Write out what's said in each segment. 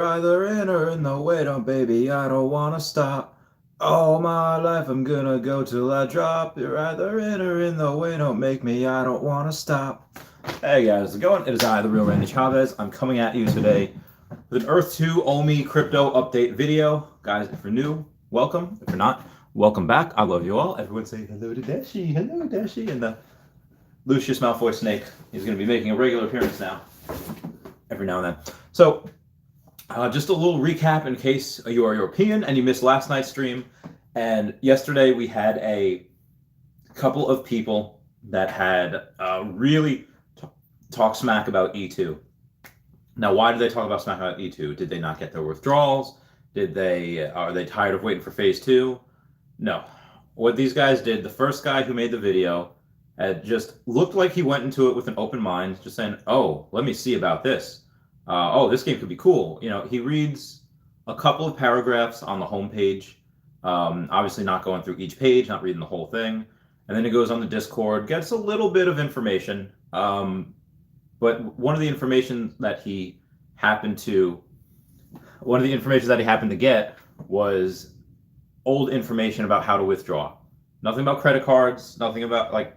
Either in or in the wait on, baby, I don't wanna stop. All my life I'm gonna go till I drop. You're either in or in the way, don't make me, I don't wanna stop. Hey guys, how's it going? It is I, the real Randy Chavez. I'm coming at you today with an Earth 2 OMI crypto update video. Guys, if you're new, welcome. If you're not, welcome back. I love you all. Everyone say hello to Dashi, hello Dashi, and the Lucius Malfoy snake. He's gonna be making a regular appearance now, every now and then. So, just a little recap in case you are European and you missed last night's stream. And yesterday we had a couple of people that had really talked smack about E2. Now, why did they talk about smack about E2? Did they not get their withdrawals? Are they tired of waiting for phase 2? No. What these guys did, the first guy who made the video had just looked like he went into it with an open mind, just saying, oh, let me see about this. This game could be cool. You know, he reads a couple of paragraphs on the homepage, obviously not going through each page, not reading the whole thing. And then he goes on the Discord, gets a little bit of information. But one of the information that he happened to get was old information about how to withdraw. Nothing about credit cards, nothing about like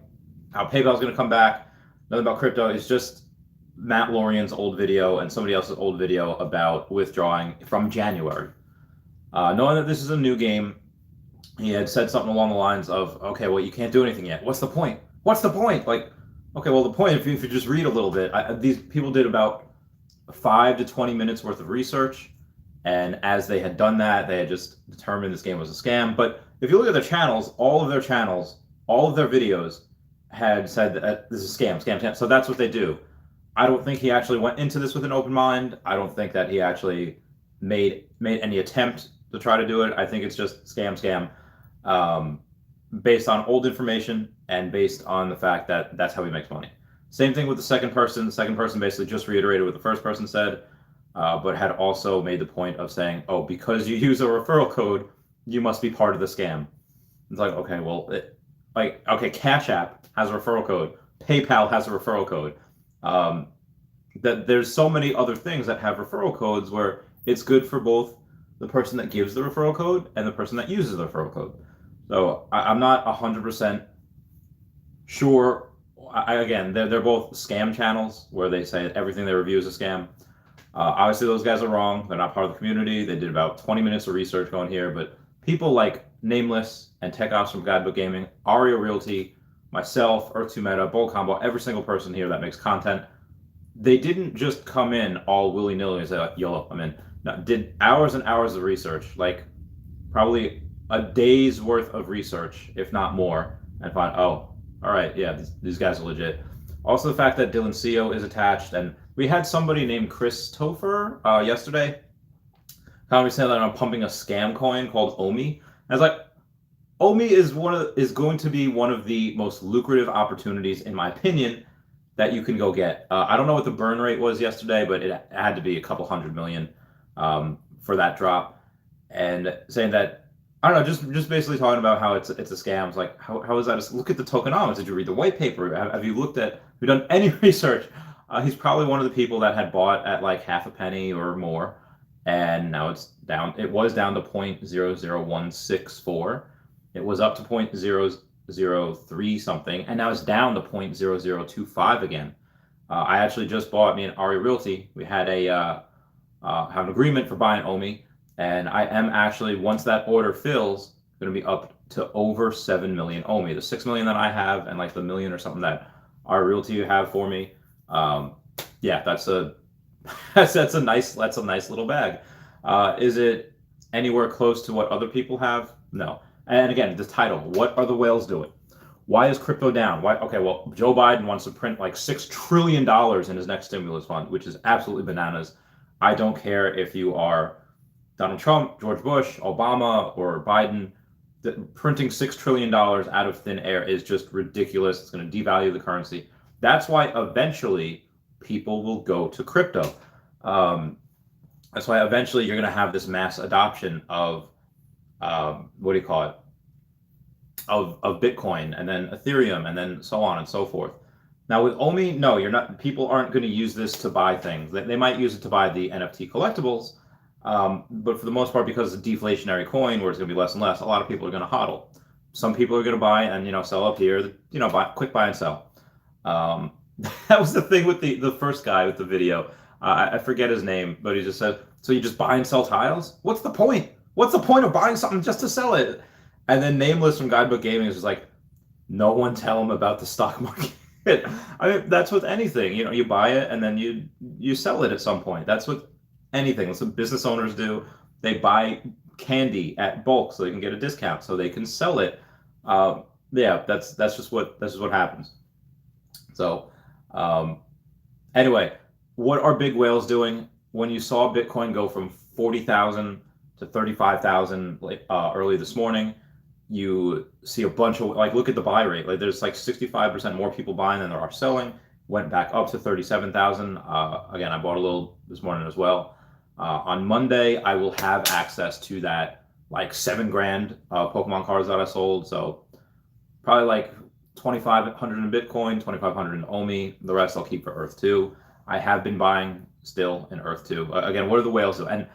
how PayPal is going to come back, nothing about crypto. It's just Matt Lorian's old video and somebody else's old video about withdrawing from January. Knowing that this is a new game, he had said something along the lines of, okay, well, you can't do anything yet. What's the point? What's the point? Like, okay, well, the point, if you just read a little bit, these people did about 5 to 20 minutes worth of research. And as they had done that, they had just determined this game was a scam. But if you look at their channels, all of their videos had said that this is a scam. So that's what they do. I don't think he actually went into this with an open mind. I don't think that he actually made any attempt to try to do it. I think it's just scam, based on old information and based on the fact that that's how he makes money. Same thing with the second person. The second person basically just reiterated what the first person said, but had also made the point of saying, oh, because you use a referral code, you must be part of the scam. It's like, okay, well, Cash App has a referral code. PayPal has a referral code. That there's so many other things that have referral codes where it's good for both the person that gives the referral code and the person that uses the referral code. So I'm not 100% sure. Again, they're both scam channels where they say everything they review is a scam. Obviously, those guys are wrong. They're not part of the community. They did about 20 minutes of research going here, but people like Nameless and Tech Ops from Guidebook Gaming, Ario Realty, myself, Earth 2 Meta, Bull Combo, every single person here that makes content, they didn't just come in all willy-nilly and say, like, YOLO, I'm in. No, did hours and hours of research, like probably a day's worth of research, if not more, and find, oh, all right, yeah, these guys are legit. Also, the fact that Dylan CEO is attached, and we had somebody named Chris Topher yesterday kind of saying that I'm pumping a scam coin called OMI. I was like, OMI is going to be one of the most lucrative opportunities, in my opinion, that you can go get. I don't know what the burn rate was yesterday, but it had to be a couple $100 million for that drop. And saying that, I don't know, just basically talking about how it's a scam. It's like, how is that? Look at the tokenomics. Did you read the white paper? Have you done any research? He's probably one of the people that had bought at like half a penny or more, and now it's down. It was down to 0.00164. It was up to 0.003 something, and now it's down to 0.0025 again. I actually just bought, me and Ari Realty, we had have an agreement for buying OMI, and I am actually, once that order fills, going to be up to over 7 million OMI. The 6 million that I have and like the million or something that Ari Realty have for me. Yeah, that's a nice little bag. Is it anywhere close to what other people have? No. And again, the title, what are the whales doing? Why is crypto down? Why? Okay, well, Joe Biden wants to print like $6 trillion in his next stimulus fund, which is absolutely bananas. I don't care if you are Donald Trump, George Bush, Obama, or Biden. Printing $6 trillion out of thin air is just ridiculous. It's going to devalue the currency. That's why eventually people will go to crypto. That's why eventually you're going to have this mass adoption of what do you call it? Of Bitcoin, and then Ethereum, and then so on and so forth. Now with OMI, no, you're not. People aren't going to use this to buy things. They might use it to buy the NFT collectibles, But for the most part, because it's a deflationary coin where it's going to be less and less, a lot of people are going to hodl. Some people are going to buy and sell up here. Quick buy and sell. That was the thing with the first guy with the video. I forget his name, but he just said, "So you just buy and sell tiles? What's the point? What's the point of buying something just to sell it?" And then Nameless from Guidebook Gaming is just like, "No one tell him about the stock market." I mean, that's with anything. You buy it and then you sell it at some point. That's what anything. That's what business owners do. They buy candy at bulk so they can get a discount so they can sell it. Yeah, that's just what happens. So, anyway, what are big whales doing? When you saw Bitcoin go from 40,000 to 35,000 early this morning, you see a bunch of, look at the buy rate. There's 65% more people buying than there are selling. Went back up to 37,000. Again, I bought a little this morning as well. On Monday, I will have access to that $7,000 Pokemon cards that I sold. So probably 2,500 in Bitcoin, 2,500 in OMI. The rest I'll keep for Earth 2. I have been buying still in Earth 2. Again, what are the whales do? And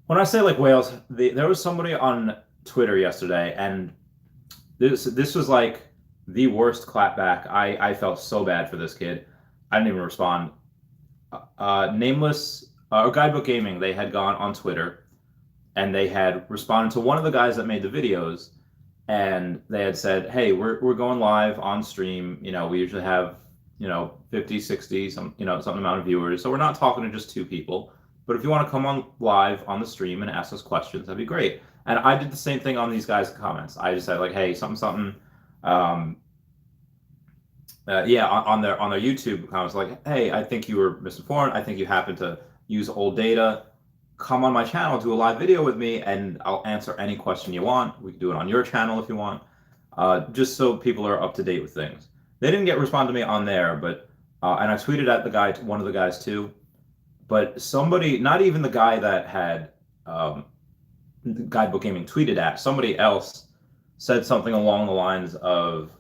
when I say whales, there was somebody on Twitter yesterday, and this was the worst clapback. I felt so bad for this kid. I didn't even respond. Nameless or Guidebook Gaming, they had gone on Twitter and they had responded to one of the guys that made the videos, and they had said, "Hey, we're going live on stream. We usually have 50, 60, some amount of viewers. So we're not talking to just two people. But if you want to come on live on the stream and ask us questions, that'd be great." And I did the same thing on these guys' comments. I just said "Hey, something." On their YouTube comments, "Hey, I think you were misinformed. I think you happen to use old data. Come on my channel, do a live video with me, and I'll answer any question you want. We can do it on your channel if you want, just so people are up to date with things." They didn't respond to me on there, but and I tweeted at one of the guys too. But somebody, not even the guy that had Guidebook Gaming tweeted at, somebody else said something along the lines of,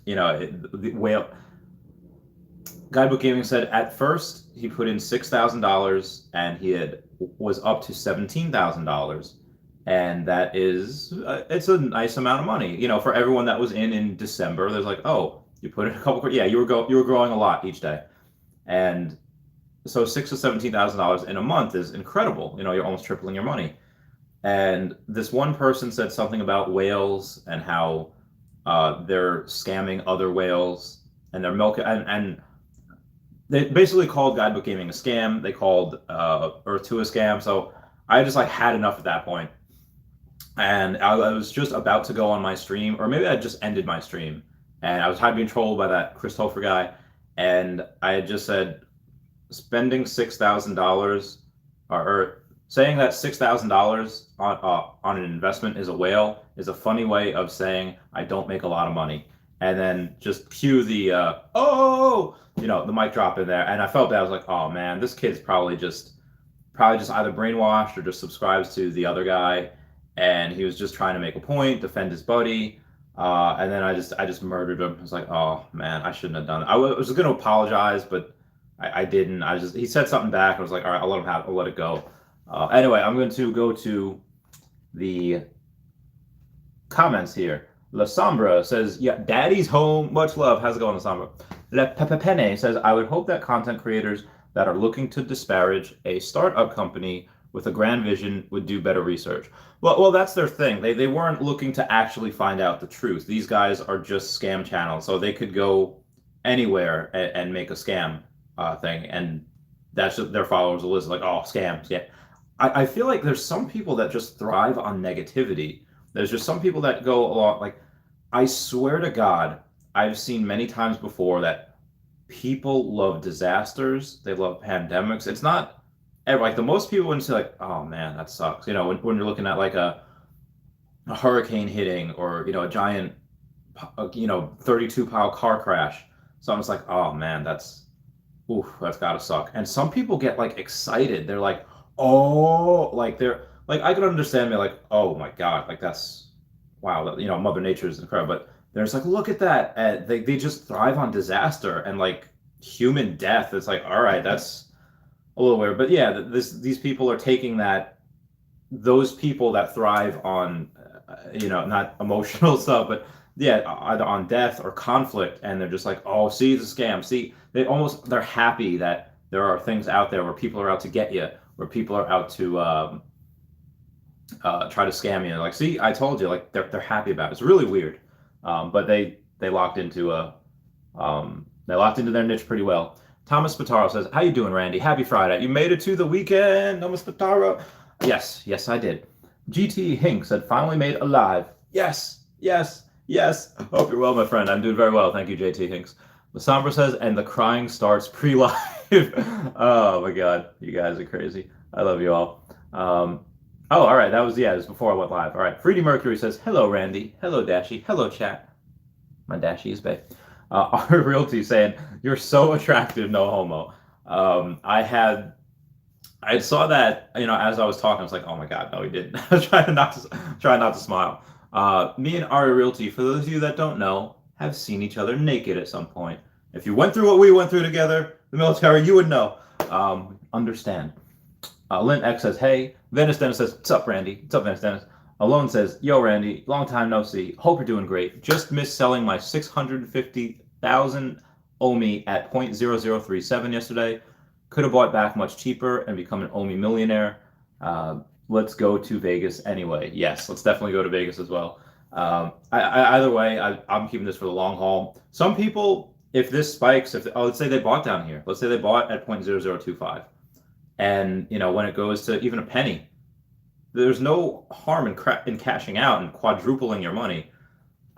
the whale. Guidebook Gaming said at first he put in $6,000 and was up to $17,000, and that is it's a nice amount of money. For everyone that was in December, there's oh, you put in a couple. Yeah, you were growing a lot each day, and so $6,000 to $17,000 in a month is incredible. You're almost tripling your money. And this one person said something about whales and how they're scamming other whales and they're milking, and they basically called Guidebook Gaming a scam. They called Earth 2 a scam. So I just had enough at that point. And I was just about to go on my stream, or maybe I just ended my stream, and I was being trolled by that Christopher guy, and I had just said, spending $6,000 or saying that $6,000 on an investment is a whale is a funny way of saying I don't make a lot of money. And then just cue the the mic drop in there. And I felt bad. I was oh man, this kid's probably just either brainwashed or just subscribes to the other guy, and he was just trying to make a point, defend his buddy. And then I just murdered him. I was oh man, I shouldn't have done it. I was going to apologize, but I didn't. he said something back. I was all right, I'll let it go. Anyway, I'm going to go to the comments here. La Sombra says, "Yeah, Daddy's home. Much love." How's it going, La Sombra? Lepepe says, "I would hope that content creators that are looking to disparage a startup company with a grand vision would do better research." Well, that's their thing. They weren't looking to actually find out the truth. These guys are just scam channels, so they could go anywhere and make a scam thing, and that's just their followers will listen oh, scams. Yeah, I feel like there's some people that just thrive on negativity. There's just some people that go along I swear to God, I've seen many times before that people love disasters. They love pandemics. It's not the most people wouldn't say "Oh man, that sucks." When you're looking at a hurricane hitting or a giant 32-mile car crash. So I'm just "Oh man, that's gotta suck." And some people get excited. They're "Oh," they're I could understand me "Oh my God, that's wow, Mother Nature is incredible." But there's "Look at that." And they just thrive on disaster and human death. It's all right, that's a little weird. But yeah, these people are taking that, those people that thrive on, not emotional stuff, but yeah, either on death or conflict, and they're just like, oh, see, it's a scam. See, they're happy that there are things out there where people are out to get you, where people are out to try to scam you. Like, see, I told you. Like, they're happy about it. It's really weird. But they locked into their niche pretty well. Thomas Spataro says, "How you doing, Randy? Happy Friday. You made it to the weekend, Thomas Spataro." Yes, I did. GT Hink said, "Finally made alive." Yes. Hope you're well, my friend. I'm doing very well. Thank you, JT Hinks. Lasombra says, "And the crying starts pre-live." Oh my God, you guys are crazy. I love you all. All right. That was before I went live. All right. Freedy Mercury says, "Hello, Randy. Hello, Dashy. Hello, chat." My Dashy is babe. Our Realty saying, "You're so attractive, no homo." I saw that, as I was talking, I was like, oh my God, no, he didn't. I was trying not to smile. Me and Ari Realty, for those of you that don't know, have seen each other naked at some point. If you went through what we went through together, the military, you would know. Understand. Lynn X says, "Hey." Venice Dennis says, "What's up, Randy?" "What's up, Venice Dennis?" Alone says, "Yo, Randy, long time no see. Hope you're doing great. Just missed selling my 650,000 OMI at 0.0037 yesterday. Could have bought back much cheaper and become an OMI millionaire. Let's go to Vegas anyway." Yes, let's definitely go to Vegas as well. Either way, I'm keeping this for the long haul. Some people, if this spikes, let's say they bought down here. Let's say they bought at 0.0025. And, when it goes to even a penny, there's no harm in cashing out and quadrupling your money.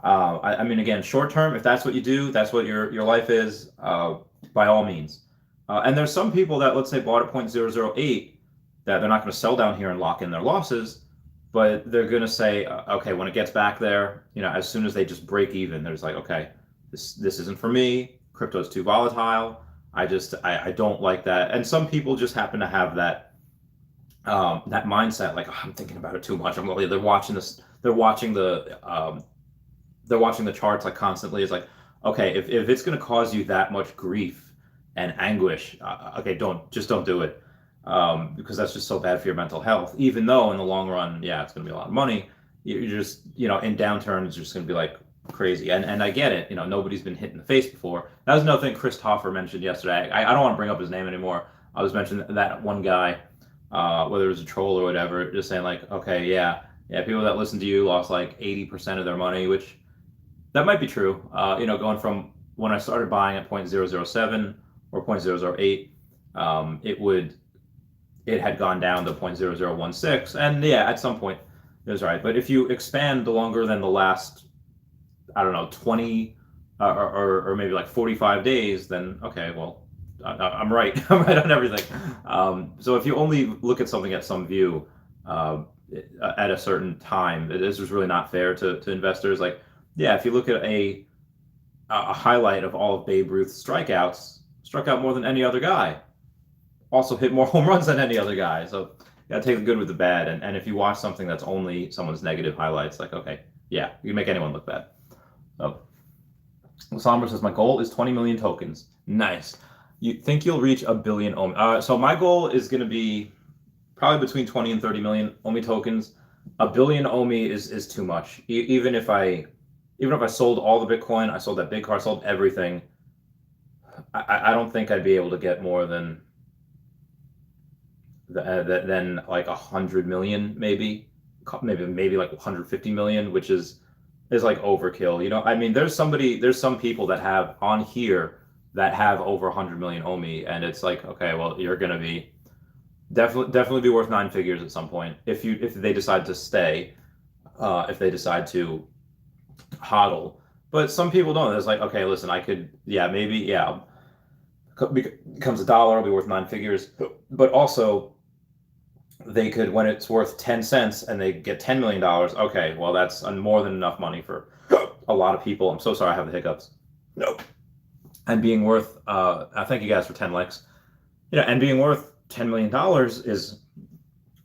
I mean, again, short term, if that's what you do, that's what your life is, by all means. And there's some people that, let's say, bought at 0.008, that they're not going to sell down here and lock in their losses, but they're going to say, okay, when it gets back there, as soon as they just break even, there's like, okay, this isn't for me. Crypto's too volatile. I don't like that. And some people just happen to have that mindset, like, oh, I'm thinking about it too much. They're watching this. They're watching the charts like constantly. It's like, okay, if it's going to cause you that much grief and anguish, okay, don't do it, because that's just so bad for your mental health. Even though in the long run, yeah, it's going to be a lot of money. You're just, in downturns, it's just going to be like crazy. And I get it. Nobody's been hit in the face before. That was another thing Chris Toffer mentioned yesterday. I don't want to bring up his name anymore. I was mentioning that one guy, whether it was a troll or whatever, just saying like, okay, yeah, people that listen to you lost like 80% of their money, which that might be true. Going from when I started buying at 0.007 or 0.008, it had gone down to 0.0016, and yeah, at some point it was right. But if you expand longer than the last, I don't know, 20 or maybe like 45 days, then okay, well, I'm right. I'm right on everything. So if you only look at something at some view at a certain time, this is really not fair to investors. Like, yeah, if you look at a highlight of all of Babe Ruth's strikeouts, struck out more than any other guy, also hit more home runs than any other guy. So you gotta take the good with the bad. And if you watch something that's only someone's negative highlights, like, okay, yeah, you can make anyone look bad. So Sombra says, "My goal is 20 million tokens." Nice. You think you'll reach 1 billion OMI? So my goal is going to be probably between 20 and 30 million OMI tokens. 1 billion OMI is too much. Even if I sold all the Bitcoin, I sold that big car, sold everything, I don't think I'd be able to get more than like 100 million, maybe like 150 million, which is like overkill. I mean, there's some people that have on here that have over 100 million OMI, and it's like, okay, well, you're gonna be definitely be worth 9 figures at some point if they decide to stay, if they decide to hodl. But some people don't. It's like, okay, listen, I could, maybe, becomes $1, it'll be worth 9 figures. But also, they could, when it's worth 10 cents and they get $10 million, okay, well, that's more than enough money for a lot of people. I'm so sorry I have the hiccups. Nope. And being worth, thank you guys for 10 likes. And being worth $10 million is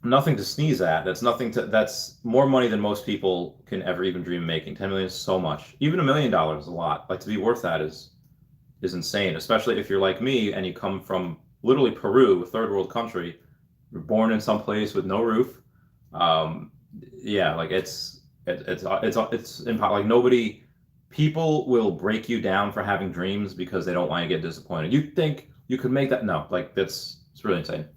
nothing to sneeze at. That's more money than most people can ever even dream of making. 10 million is so much. Even $1 million is a lot. Like, to be worth that is insane, especially if you're like me and you come from literally Peru, a third world country. We're born in some place with no roof. Yeah, like it's like nobody. People will break you down for having dreams because they don't want to get disappointed. You think you could make that? No, like it's really insane.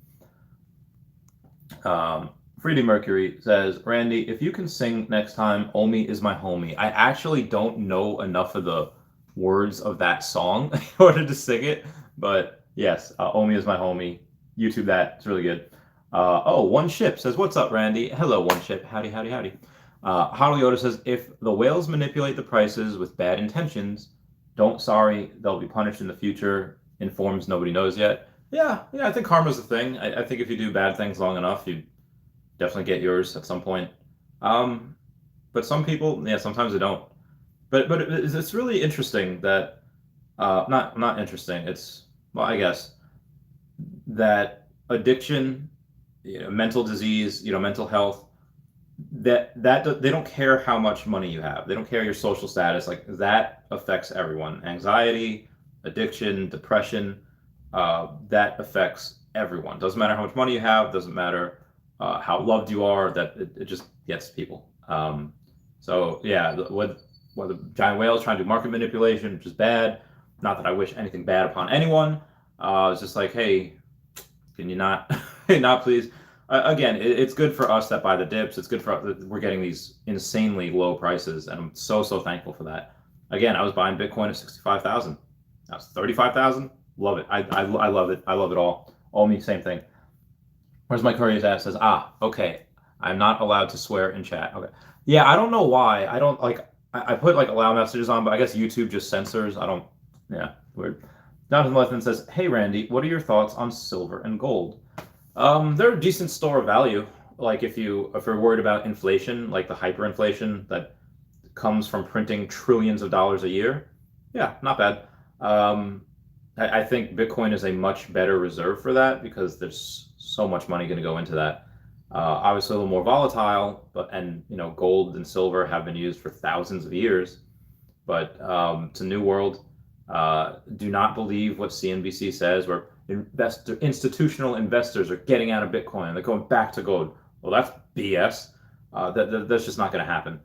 Freddie Mercury says, Randy, if you can sing next time, Omi is my homie. I actually don't know enough of the words of that song in order to sing it, but yes, Omi is my homie. YouTube that, it's really good. One Ship says, what's up, Randy? Hello, One Ship. Howdy, howdy, howdy. Harley Yoda says, if the whales manipulate the prices with bad intentions, they'll be punished in the future. Informs nobody knows yet. Yeah, I think karma's a thing. I think if you do bad things long enough, you definitely get yours at some point. But some people, yeah, sometimes they don't. But it's really interesting that, not interesting. I guess that addiction, mental disease, mental health, that they don't care how much money you have. They don't care your social status. Like that affects everyone. Anxiety, addiction, depression, that affects everyone. Doesn't matter how much money you have. Doesn't matter how loved you are. That it just gets people. So yeah, what the giant whales trying to do market manipulation, which is bad. Not that I wish anything bad upon anyone. It's just like, hey, can you not, not please? Again, it's good for us that buy the dips. It's good for us that we're getting these insanely low prices, and I'm so thankful for that. Again, I was buying Bitcoin at 65,000. That was 35,000. Love it. I love it. I love it all. OMI, same thing. Where's my curious ass says, okay, I'm not allowed to swear in chat. Okay. Yeah, I don't know why. I don't like, I put like allow messages on, but I guess YouTube just censors. Yeah, weird. Jonathan Lethman says, hey Randy, what are your thoughts on silver and gold? They're a decent store of value. Like if you're worried about inflation, like the hyperinflation that comes from printing trillions of dollars a year, yeah, not bad. I think Bitcoin is a much better reserve for that because there's so much money going to go into that. Obviously a little more volatile, and gold and silver have been used for thousands of years, but it's a new world. Do not believe what CNBC says, where institutional investors are getting out of Bitcoin and they're going back to gold. Well, that's BS. That's just not going to happen.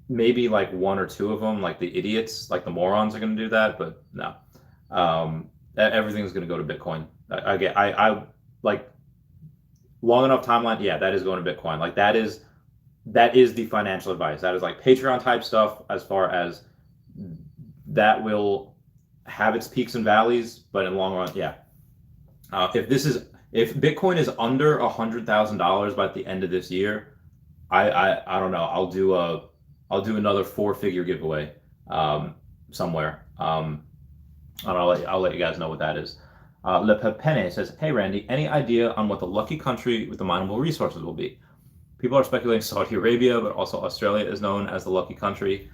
Maybe like one or two of them, like the idiots, like the morons, are going to do that, but no. Everything's going to go to Bitcoin. I like long enough timeline. Yeah, that is going to Bitcoin. Like that is the financial advice. That is like Patreon type stuff, as far as that will have its peaks and valleys, but in the long run, yeah. If Bitcoin is under $100,000 by the end of this year, I don't know. I'll do another 4-figure giveaway somewhere. I'll let you guys know what that is. Lepepe says, hey Randy, any idea on what the lucky country with the mineable resources will be? People are speculating Saudi Arabia, but also Australia is known as the lucky country.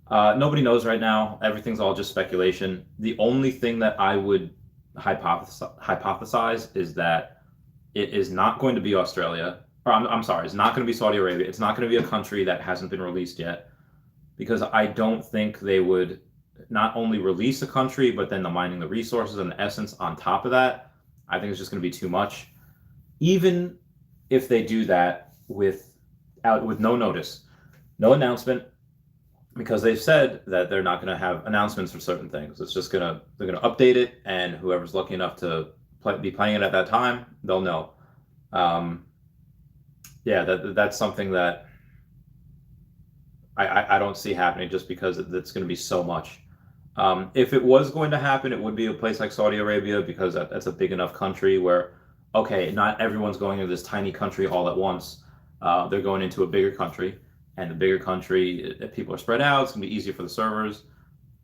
Nobody knows right now. Everything's all just speculation. The only thing that I would hypothesize is that it is not going to be Australia. Or I'm sorry, it's not going to be Saudi Arabia. It's not going to be a country that hasn't been released yet, because I don't think they would not only release a country, but then the mining the resources and the essence on top of that. I think it's just going to be too much. Even if they do that with no notice, no announcement, because they've said that they're not going to have announcements for certain things. It's just they're going to update it, and whoever's lucky enough to be playing it at that time, they'll know. Yeah, that's something that I don't see happening, just because it's going to be so much. If it was going to happen, it would be a place like Saudi Arabia, because that's a big enough country where, okay, not everyone's going into this tiny country all at once. They're going into a bigger country, and the bigger country, if people are spread out, it's going to be easier for the servers.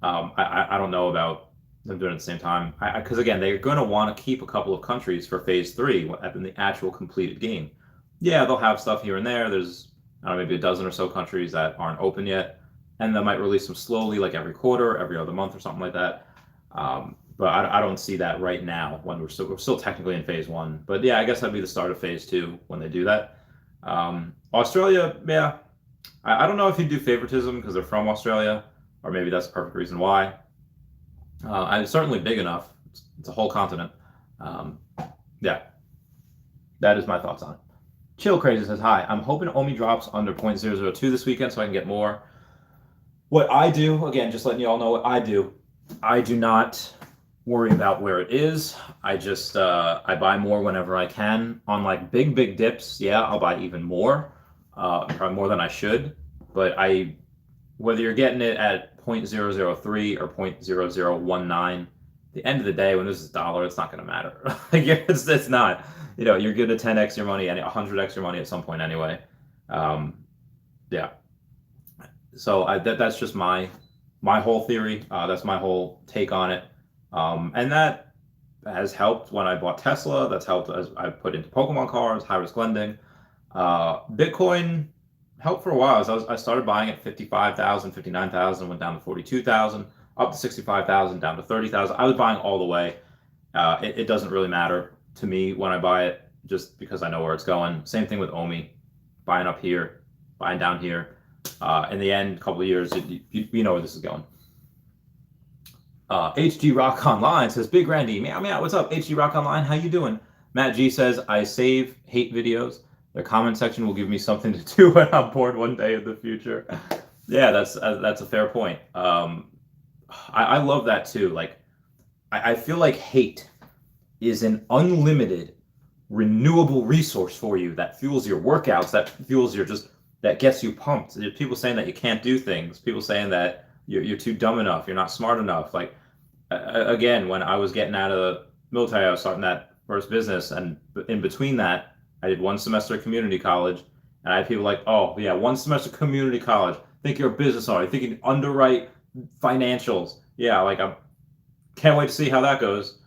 I don't know about them doing it at the same time, because again, they're going to want to keep a couple of countries for phase 3 in the actual completed game. Yeah, they'll have stuff here and there. There's, I don't know, maybe a dozen or so countries that aren't open yet, and they might release them slowly, like every quarter, every other month, or something like that. But I don't see that right now, when we're still technically in phase 1. But yeah, I guess that'd be the start of phase 2 when they do that. Australia, yeah, I don't know if you do favoritism because they're from Australia, or maybe that's the perfect reason why. And it's certainly big enough. It's a whole continent. Yeah, that is my thoughts on it. Chill Crazy says, hi, I'm hoping OMI drops under 0.002 this weekend so I can get more. What I do, again, just letting you all know what I do not worry about where it is. I just, I buy more whenever I can. On like big dips, yeah, I'll buy even more, probably more than I should. But whether you're getting it at 0.003 or 0.0019, the end of the day, when this is dollar, it's not going to matter. Like, it's not. You know, you're going to 10x your money and 100x your money at some point anyway. Yeah. So that's just my whole theory. That's my whole take on it. And that has helped when I bought Tesla. That's helped as I put into Pokemon cards, high risk lending. Bitcoin helped for a while. I started buying at 55,000, 59,000, went down to 42,000, up to 65,000, down to 30,000. I was buying all the way. It doesn't really matter to me when I buy it, just because I know where it's going. Same thing with OMI, buying up here, buying down here. In the end, a couple of years, you know where this is going. HG Rock Online says, Big Randy, meow, what's up? HG Rock Online, how you doing? Matt G says, I save hate videos. Their comment section will give me something to do when I'm bored one day in the future. Yeah, that's a fair point. I love that too. Like, I feel like hate is an unlimited, renewable resource for you that fuels your workouts, that fuels that gets you pumped. There's people saying that you can't do things. People saying that you're too dumb enough. You're not smart enough. Like, again, when I was getting out of the military, I was starting that first business. And in between that, I did 1 semester at community college. And I had people like, oh, yeah, 1 semester community college. Think you're a business owner. Think you can underwrite financials. Yeah, like, I can't wait to see how that goes.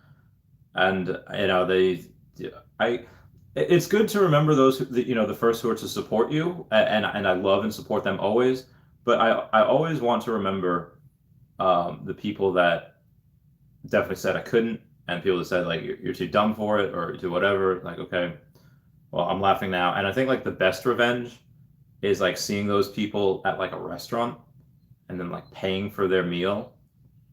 And, you know, it's good to remember those, the first who are to support you, and I love and support them always. But I always want to remember the people that definitely said I couldn't, and people that said, like, you're too dumb for it or too whatever. Like, okay, well, I'm laughing now. And I think, like, the best revenge is, like, seeing those people at, like, a restaurant and then, like, paying for their meal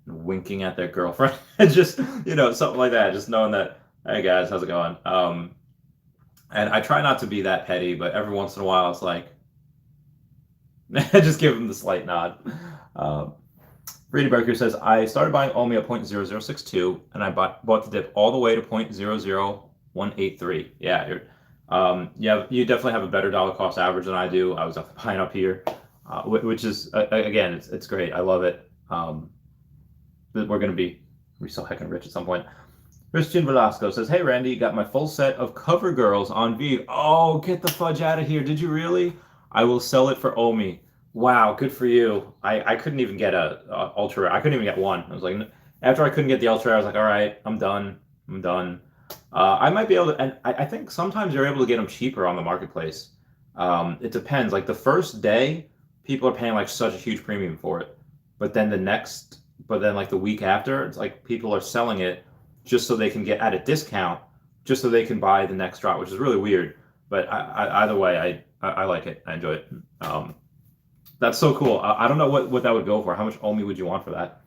and winking at their girlfriend. And just, something like that. Just knowing that, hey, guys, how's it going? And I try not to be that petty, but every once in a while, it's like, just give them the slight nod. Brady Barker says, I started buying OMI at 0.0062, and I bought the dip all the way to 0.00183. Yeah, you definitely have a better dollar cost average than I do. I was buying up here, which is, again, it's great. I love it. We're going to be so heckin' rich at some point. Christian Velasco says, hey, Randy, got my full set of Cover Girls on Vive. Oh, get the fudge out of here. Did you really? I will sell it for OMI. Wow, good for you. I couldn't even get a ultra. I couldn't even get one. I was like, after I couldn't get the ultra, I was like, all right, I'm done. I might be able to, and I think sometimes you're able to get them cheaper on the marketplace. It depends. Like, the first day, people are paying like such a huge premium for it. But then like the week after, it's like people are selling it just so they can get at a discount, just so they can buy the next drop, which is really weird. But either way, I like it. I enjoy it. That's so cool. I don't know what that would go for. How much OMI would you want for that?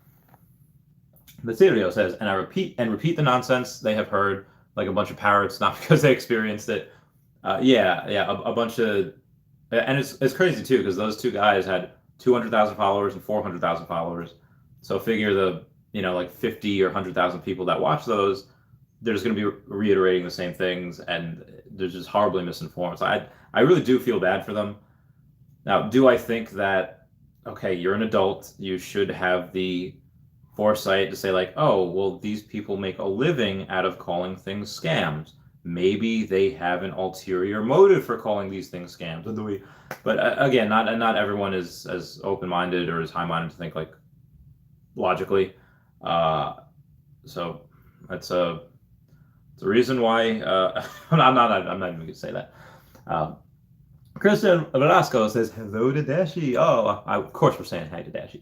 The Sirio says, and I repeat the nonsense they have heard, like a bunch of parrots, not because they experienced it. A bunch of, and it's crazy too, because those two guys had 200,000 followers and 400,000 followers. So figure like 50 or 100,000 people that watch those, they're just going to be reiterating the same things, and they're just horribly misinformed. So I really do feel bad for them. Now, do I think that, okay, you're an adult, you should have the foresight to say, like, oh, well, these people make a living out of calling things scams. Maybe they have an ulterior motive for calling these things scams. But again, not everyone is as open-minded or as high-minded to think, like, logically. So that's a reason why I'm not even going to say that. Christian Velasco says, hello to Dashi. Oh, of course we're saying hi to Dashi.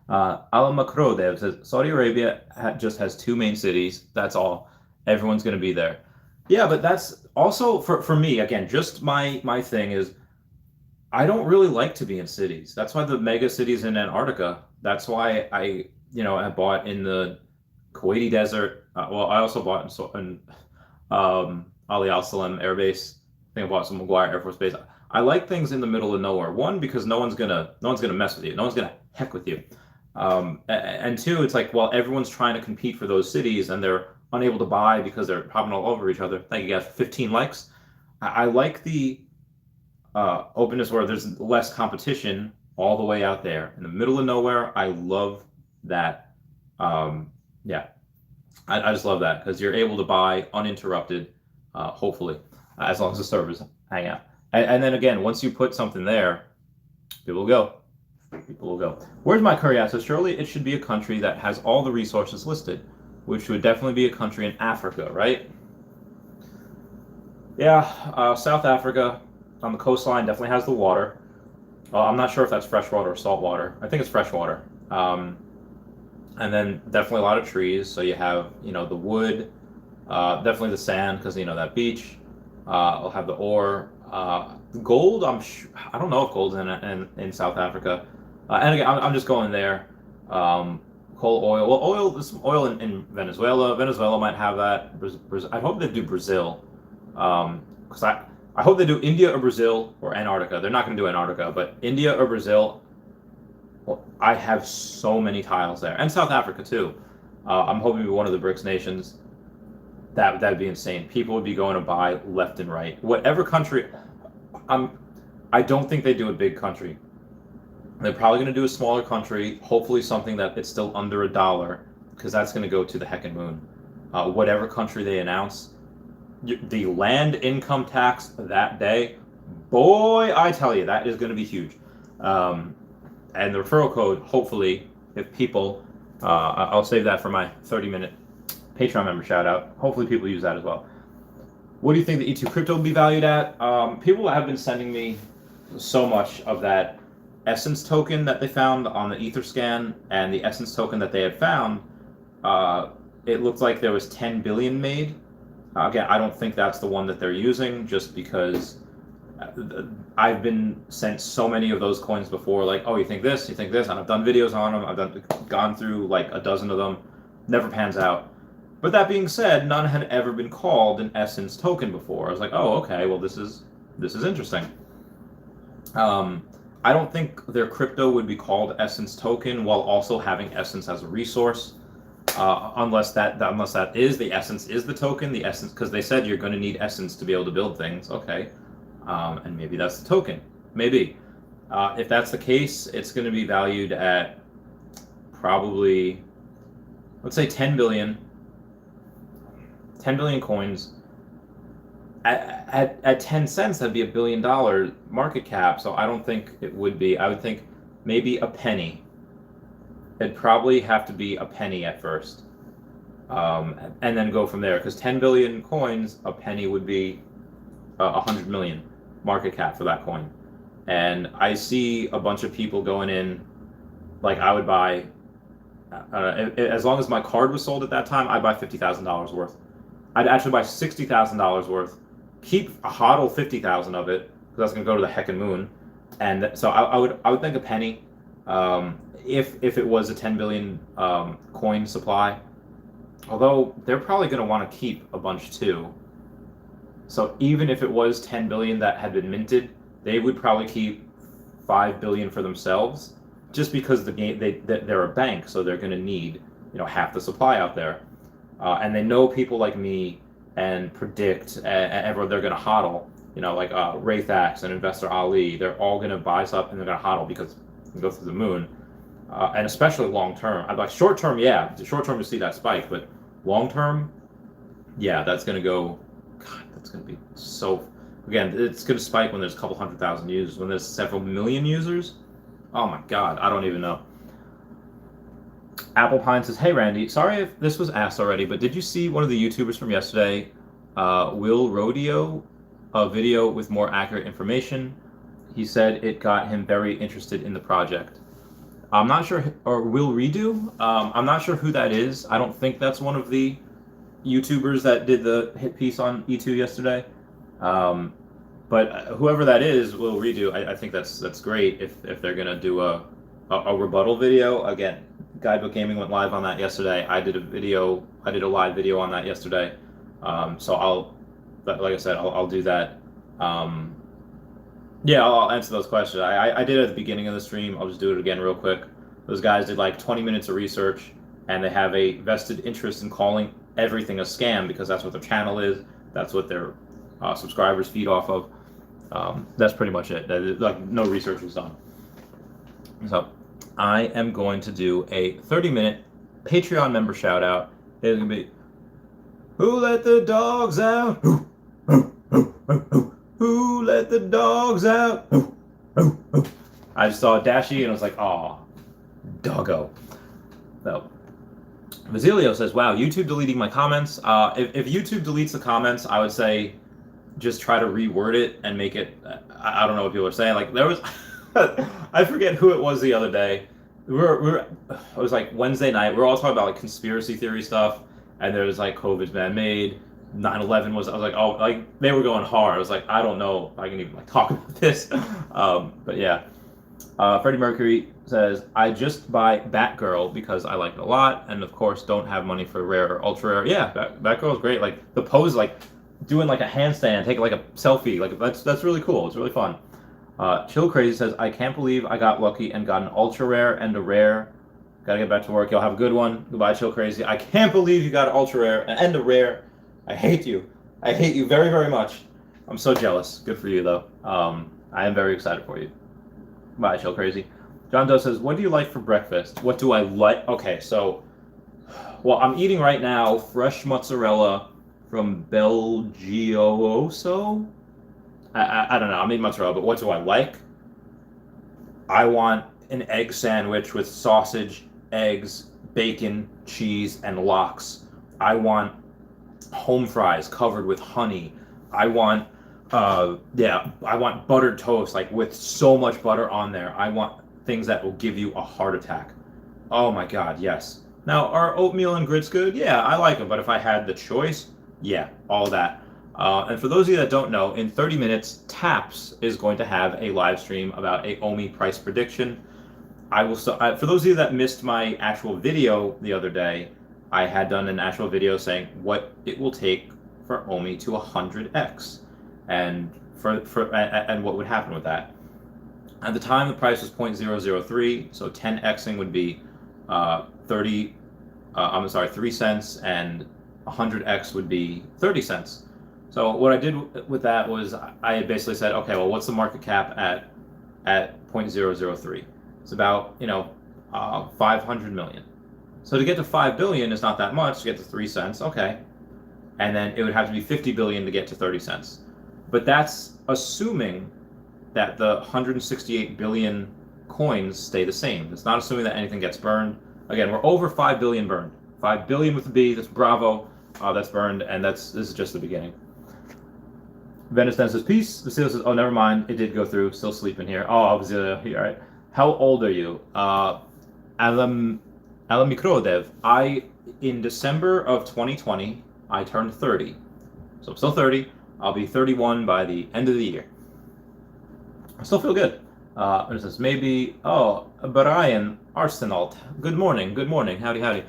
Alamakrodev says, Saudi Arabia just has 2 main cities. That's all. Everyone's going to be there. Yeah, but that's also, for me, again, just my thing is, I don't really like to be in cities. That's why the mega cities in Antarctica. That's why I bought in the Kuwaiti desert. Well, I also bought in Ali Al Salam Air Base. I think I bought some McGuire Air Force Base. I like things in the middle of nowhere. One, because no one's gonna mess with you. No one's gonna heck with you. And two, it's like, well, everyone's trying to compete for those cities and they're unable to buy because they're hopping all over each other. Thank you guys for 15 likes. I like the openness where there's less competition all the way out there in the middle of nowhere. I love that. Yeah, I just love that because you're able to buy uninterrupted, hopefully, as long as the servers hang out. And then again, once you put something there, people will go. People will go. Where's my curry at? So surely it should be a country that has all the resources listed, which would definitely be a country in Africa, right? Yeah, South Africa on the coastline definitely has the water. I'm not sure if that's freshwater or saltwater. I think it's freshwater. And then definitely a lot of trees. So you have, the wood, definitely the sand because, that beach. I'll have the ore. Gold, I don't know if gold's in South Africa. And again, I'm just going there. Coal, oil. Well, there's some oil in Venezuela. Venezuela might have that. I hope they do Brazil. Because I hope they do India or Brazil or Antarctica. They're not going to do Antarctica, but India or Brazil. Well, I have so many tiles there, and South Africa too. I'm hoping to be one of the BRICS nations. That'd be insane. People would be going to buy left and right. Whatever country, I don't think they do a big country. They're probably going to do a smaller country. Hopefully something that it's still under $1, because that's going to go to the heckin' moon. Whatever country they announce, the land income tax that day, boy, I tell you, that is going to be huge. And the referral code, hopefully, if people, I'll save that for my 30-minute Patreon member shout out. Hopefully people use that as well. What do you think the E2 crypto will be valued at? People have been sending me so much of that Essence token that they found on the Etherscan and the Essence token that they had found. It looked like there was 10 billion made. Again, I don't think that's the one that they're using just because I've been sent so many of those coins before, like, oh, you think this, and I've done videos on them. I've gone through like a dozen of them. Never pans out. But that being said, none had ever been called an Essence token before. I was like, oh, okay, well, this is interesting. I don't think their crypto would be called Essence token while also having Essence as a resource, unless that is the Essence is the token, the Essence, because they said you're going to need Essence to be able to build things. Okay. And maybe that's the token. Maybe. If that's the case, it's going to be valued at probably, let's say 10 billion coins. At 10 cents, that'd be $1 billion market cap. So I don't think it would be. I would think maybe a penny. It'd probably have to be a penny at first. And then go from there. Because 10 billion coins, a penny would be 100 million market cap for that coin. And I see a bunch of people going in, like I would buy, as long as my card was sold at that time, I'd buy $50,000 worth. I'd actually buy $60,000 worth, keep a hodl 50,000 of it, because that's going to go to the heckin' moon. And so I would think a penny, if it was a 10 billion coin supply. Although they're probably going to want to keep a bunch too. So even if it was 10 billion that had been minted, they would probably keep 5 billion for themselves, just because they're a bank, so they're going to need half the supply out there, and they know people like me and Predict and everyone, they're going to hodl. Like Raythax and Investor Ali, they're all going to buy stuff and they're going to hodl because they go through the moon, and especially long term. I'd like short term, yeah, short term to see that spike, but long term, yeah, that's going to go. God, that's going to be so. Again, it's going to spike when there's a couple 100,000 users. When there's several million users, oh my God, I don't even know. Apple Pine says, "Hey Randy, sorry if this was asked already, but did you see one of the YouTubers from yesterday, Will Rodeo, a video with more accurate information? He said it got him very interested in the project." I'm not sure, or Will Redo. I'm not sure who that is. I don't think that's one of the YouTubers that did the hit piece on E2 yesterday. But whoever that is, Will Redo. I think that's great if they're gonna do a rebuttal video. Again, Guidebook Gaming went live on that yesterday. I did a live video on that yesterday. So like I said, I'll do that. Yeah, I'll answer those questions. I did it at the beginning of the stream. I'll just do it again real quick. Those guys did like 20 minutes of research, and they have a vested interest in calling everything a scam because that's what their channel is. That's what their subscribers feed off of. That's pretty much it. Like no research was done. So I am going to do a 30-minute Patreon member shout out. It's gonna be, who let the dogs out? Who let the dogs out? I just saw Dashy and I was like, aw, doggo. So, Basilio says, wow, YouTube deleting my comments. If YouTube deletes the comments, I would say just try to reword it and make it, I don't know what people are saying. Like, there was, I forget who it was the other day. It was like Wednesday night. We were all talking about like conspiracy theory stuff, and there was like COVID's man-made. 9/11 was. I was like, oh, like they were going hard. I was like, I don't know if I can even like talk about this. But yeah, Freddie Mercury says, I just buy Batgirl because I like it a lot, and of course don't have money for rare or ultra rare. Yeah, Batgirl is great. Like the pose, like doing like a handstand, taking like a selfie. Like that's really cool. It's really fun. Chill Crazy says, I can't believe I got lucky and got an ultra rare and a rare. Gotta get back to work. Y'all have a good one. Goodbye, Chill Crazy. I can't believe you got an ultra rare and a rare. I hate you. I hate you very, very much. I'm so jealous. Good for you, though. I am very excited for you. Bye, Chill Crazy. John Doe says, what do you like for breakfast? What do I like? Okay, so, well, I'm eating right now fresh mozzarella from Belgioso. I don't know. I'm eating mozzarella, but what do I like? I want an egg sandwich with sausage, eggs, bacon, cheese, and lox. I want home fries covered with honey. I want I want buttered toast, like with so much butter on there. I want things that will give you a heart attack. Oh my god, yes. Now, are oatmeal and grits good? Yeah, I like them, but if I had the choice, yeah, all that. And for those of you that don't know, in 30 minutes, Taps is going to have a live stream about a OMI Price Prediction. For those of you that missed my actual video the other day, I had done an actual video saying what it will take for OMI to 100x, and and what would happen with that. At the time, the price was 0.003, so 10xing would be 3 cents, and 100x would be 30 cents. So what I did with that was I basically said, okay, well, what's the market cap at 0.003? It's about 500 million. So to get to 5 billion is not that much. To get to 3 cents, okay, and then it would have to be 50 billion to get to 30 cents. But that's assuming that the 168 billion coins stay the same. It's not assuming that anything gets burned. Again, we're over 5 billion burned. 5 billion with a B. That's bravo. That's burned, and this is just the beginning. Venice then says, peace. Vasile says, oh, never mind. It did go through. Still sleeping here. Oh, Vasile, all right. How old are you? Alamikrodev. In December of 2020, I turned 30. So I'm still 30. I'll be 31 by the end of the year. I still feel good. It says, maybe, Brian Arsenault. Good morning. Howdy.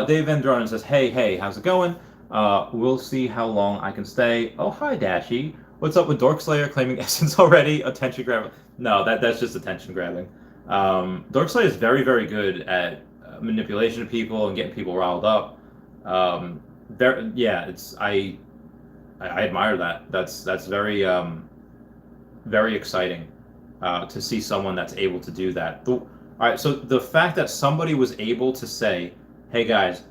Dave Andron says, hey, how's it going? We'll see how long I can stay. Oh, hi, Dashy. What's up with Dorkslayer claiming essence already? Attention grabbing. No, that's just attention grabbing. Dorkslayer is very, very good at manipulation of people and getting people riled up. I admire that. That's very very exciting to see someone that's able to do that. All right, so the fact that somebody was able to say, hey guys,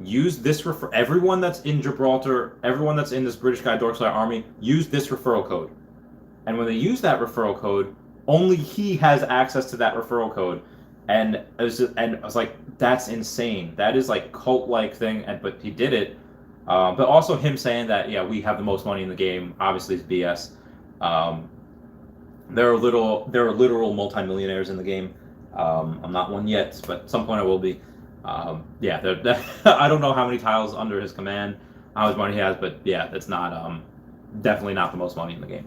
use this everyone that's in Gibraltar, everyone that's in this British guy Dorkstar Army, use this referral code. And when they use that referral code, only he has access to that referral code. And I was like, that's insane. That is like cult-like thing, but he did it. But also him saying that, yeah, we have the most money in the game, obviously is BS. There are literal multimillionaires in the game. I'm not one yet, but at some point I will be. I don't know how many tiles under his command, how much money he has, but yeah, that's not definitely not the most money in the game.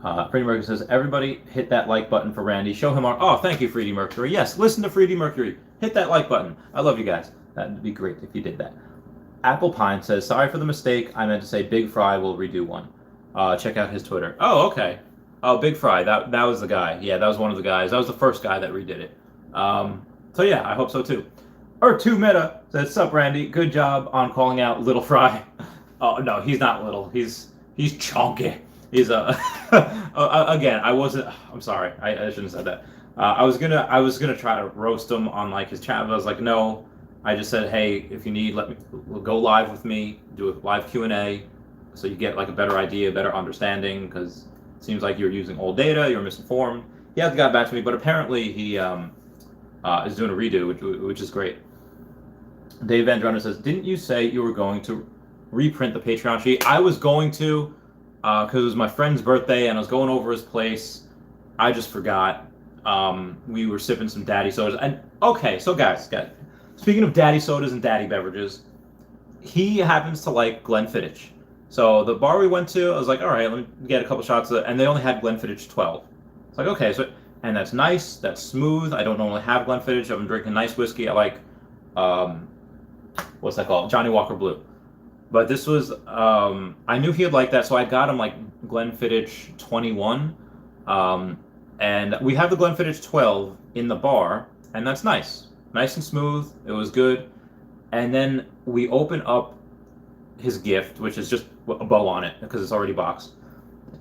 Freddie Mercury says, everybody hit that like button for Randy. Show him our... Oh, thank you, Freddie Mercury. Yes, listen to Freddie Mercury. Hit that like button. I love you guys. That'd be great if you did that. Apple Pine says, sorry for the mistake. I meant to say Big Fry will redo one. Check out his Twitter. Oh, okay. Oh, Big Fry. That was the guy. Yeah, that was one of the guys. That was the first guy that redid it. So yeah, I hope so too. Or2 Meta says, sup, Randy. Good job on calling out Little Fry. Oh no, he's not little. He's chunky. He's again. I'm sorry. I shouldn't have said that. I was gonna try to roast him on like his chat, but I was like, no. I just said, hey, if you need, go live with me, do a live Q&A, so you get like a better idea, better understanding, because it seems like you're using old data, you're misinformed. He hasn't got back to me, but apparently he is doing a redo, which is great. Dave Andron says, didn't you say you were going to reprint the Patreon sheet? I was going to, because it was my friend's birthday and I was going over his place. I just forgot. We were sipping some daddy sodas. And okay, so guys, speaking of daddy sodas and daddy beverages, he happens to like Glenfiddich. So the bar we went to, I was like, all right, let me get a couple shots of it. And they only had Glenfiddich 12. It's like, okay, so, and that's nice, that's smooth. I don't normally have Glenfiddich. I'm drinking nice whiskey. I like, what's that called? Johnny Walker Blue. But this was, I knew he'd like that, so I got him like Glenfiddich 21. And we have the Glenfiddich 12 in the bar, and that's nice. Nice and smooth. It was good. And then we open up his gift, which is just a bow on it because it's already boxed.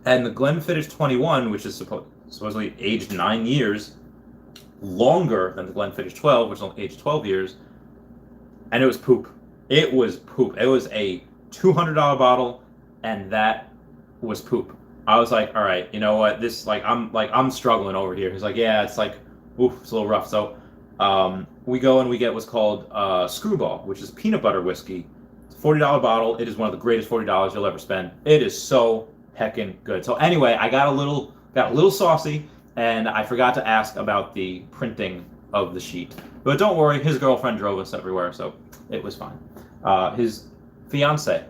And the Glenfiddich 21, which is supposedly aged 9 years, longer than the Glenfiddich 12, which is only aged 12 years, and it was poop. It was poop. It was a $200 bottle, and that was poop. I was like, all right, you know what? This I'm struggling over here. He's like, yeah, it's like, oof, it's a little rough. So we go and we get what's called Screwball, which is peanut butter whiskey. It's a $40 bottle. It is one of the greatest $40 you'll ever spend. It is so heckin' good. So anyway, I got a little saucy, and I forgot to ask about the printing of the sheet. But don't worry, his girlfriend drove us everywhere, so it was fine. His fiance,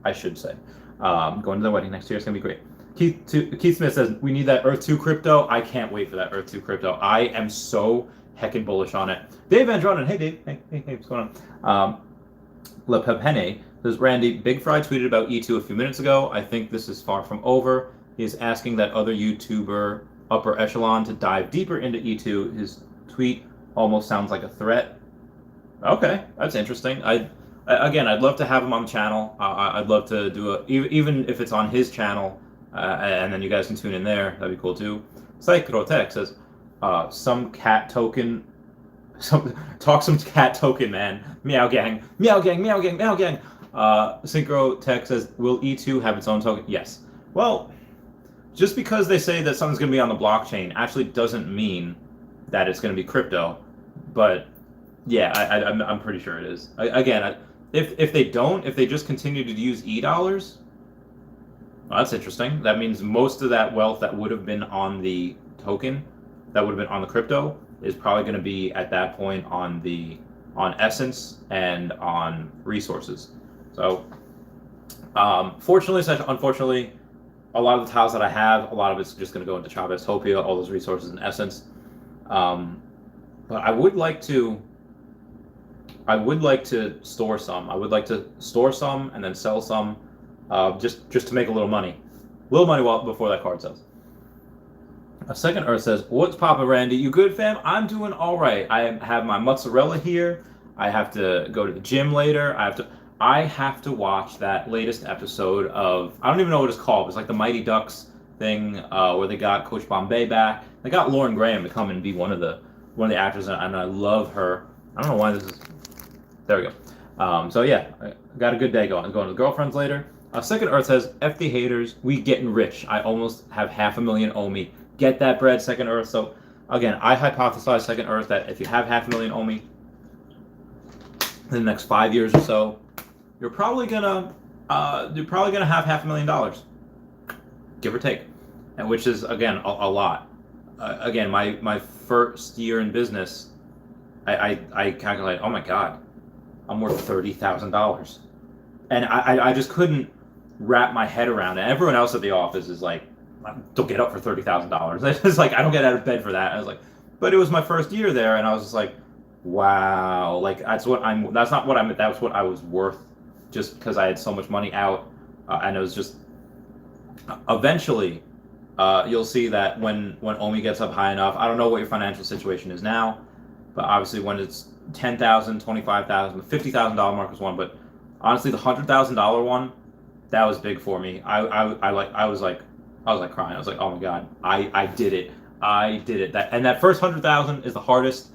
I should say, going to the wedding next year. It's gonna be great. Keith Smith says, we need that Earth 2 crypto. I can't wait for that Earth 2 crypto. I am so heckin' bullish on it. Dave Andron, hey Dave, hey, what's going on? Lepepe says, Randy, Big Fry tweeted about E2 a few minutes ago. I think this is far from over. He is asking that other YouTuber upper echelon to dive deeper into E2. His tweet almost sounds like a threat. Okay, that's interesting. I'd love to have him on the channel. I'd love to do even if it's on his channel, and then you guys can tune in there. That'd be cool too. Psychrotech says, some cat token, some cat token, man. Meow gang, meow gang, meow gang, meow gang. Synchrotech says, will E2 have its own token? Yes. Well, just because they say that something's going to be on the blockchain actually doesn't mean that it's going to be crypto. But yeah, I'm pretty sure it is. If they just continue to use e-dollars, well, that's interesting. That means most of that wealth that would have been on the token, that would have been on the crypto, is probably going to be at that point on Essence and on resources. So, unfortunately, a lot of the tiles that I have, a lot of it's just going to go into Chavez Topia, all those resources in Essence. But I would like to store some. I would like to store some and then sell some, just to make a little money. Before that card sells. A Second Earth says, what's poppin', Randy? You good, fam? I'm doing all right. I have my mozzarella here. I have to go to the gym later. I have to watch that latest episode of, I don't even know what it's called. It's like the Mighty Ducks thing, where they got Coach Bombay back. They got Lauren Graham to come and be one of the actors, and I love her. I don't know why this is. There we go. So yeah, I got a good day going. I'm going to the girlfriends later. Second Earth says, F the haters, we getting rich. I almost have 500,000 OMI. Get that bread, Second Earth. So again, I hypothesize, Second Earth, that if you have 500,000 OMI in the next 5 years or so, you're probably gonna have $500,000, give or take, and which is again a lot. Again, my first year in business, I calculate, oh my God, I'm worth $30,000, and I just couldn't wrap my head around it. Everyone else at the office is like, don't get up for $30,000. It's like, I don't get out of bed for that. I was like, but it was my first year there, and I was just like, wow, like that's not what I meant. That's what I was worth just because I had so much money out, and it was just eventually. You'll see that when OMI gets up high enough. I don't know what your financial situation is now, but obviously when it's 10,000, 25,000, the $50,000 mark was one. But honestly, the $100,000 one, that was big for me. I was like crying. I was like, oh my god, I did it. I did it. That first 100,000 is the hardest.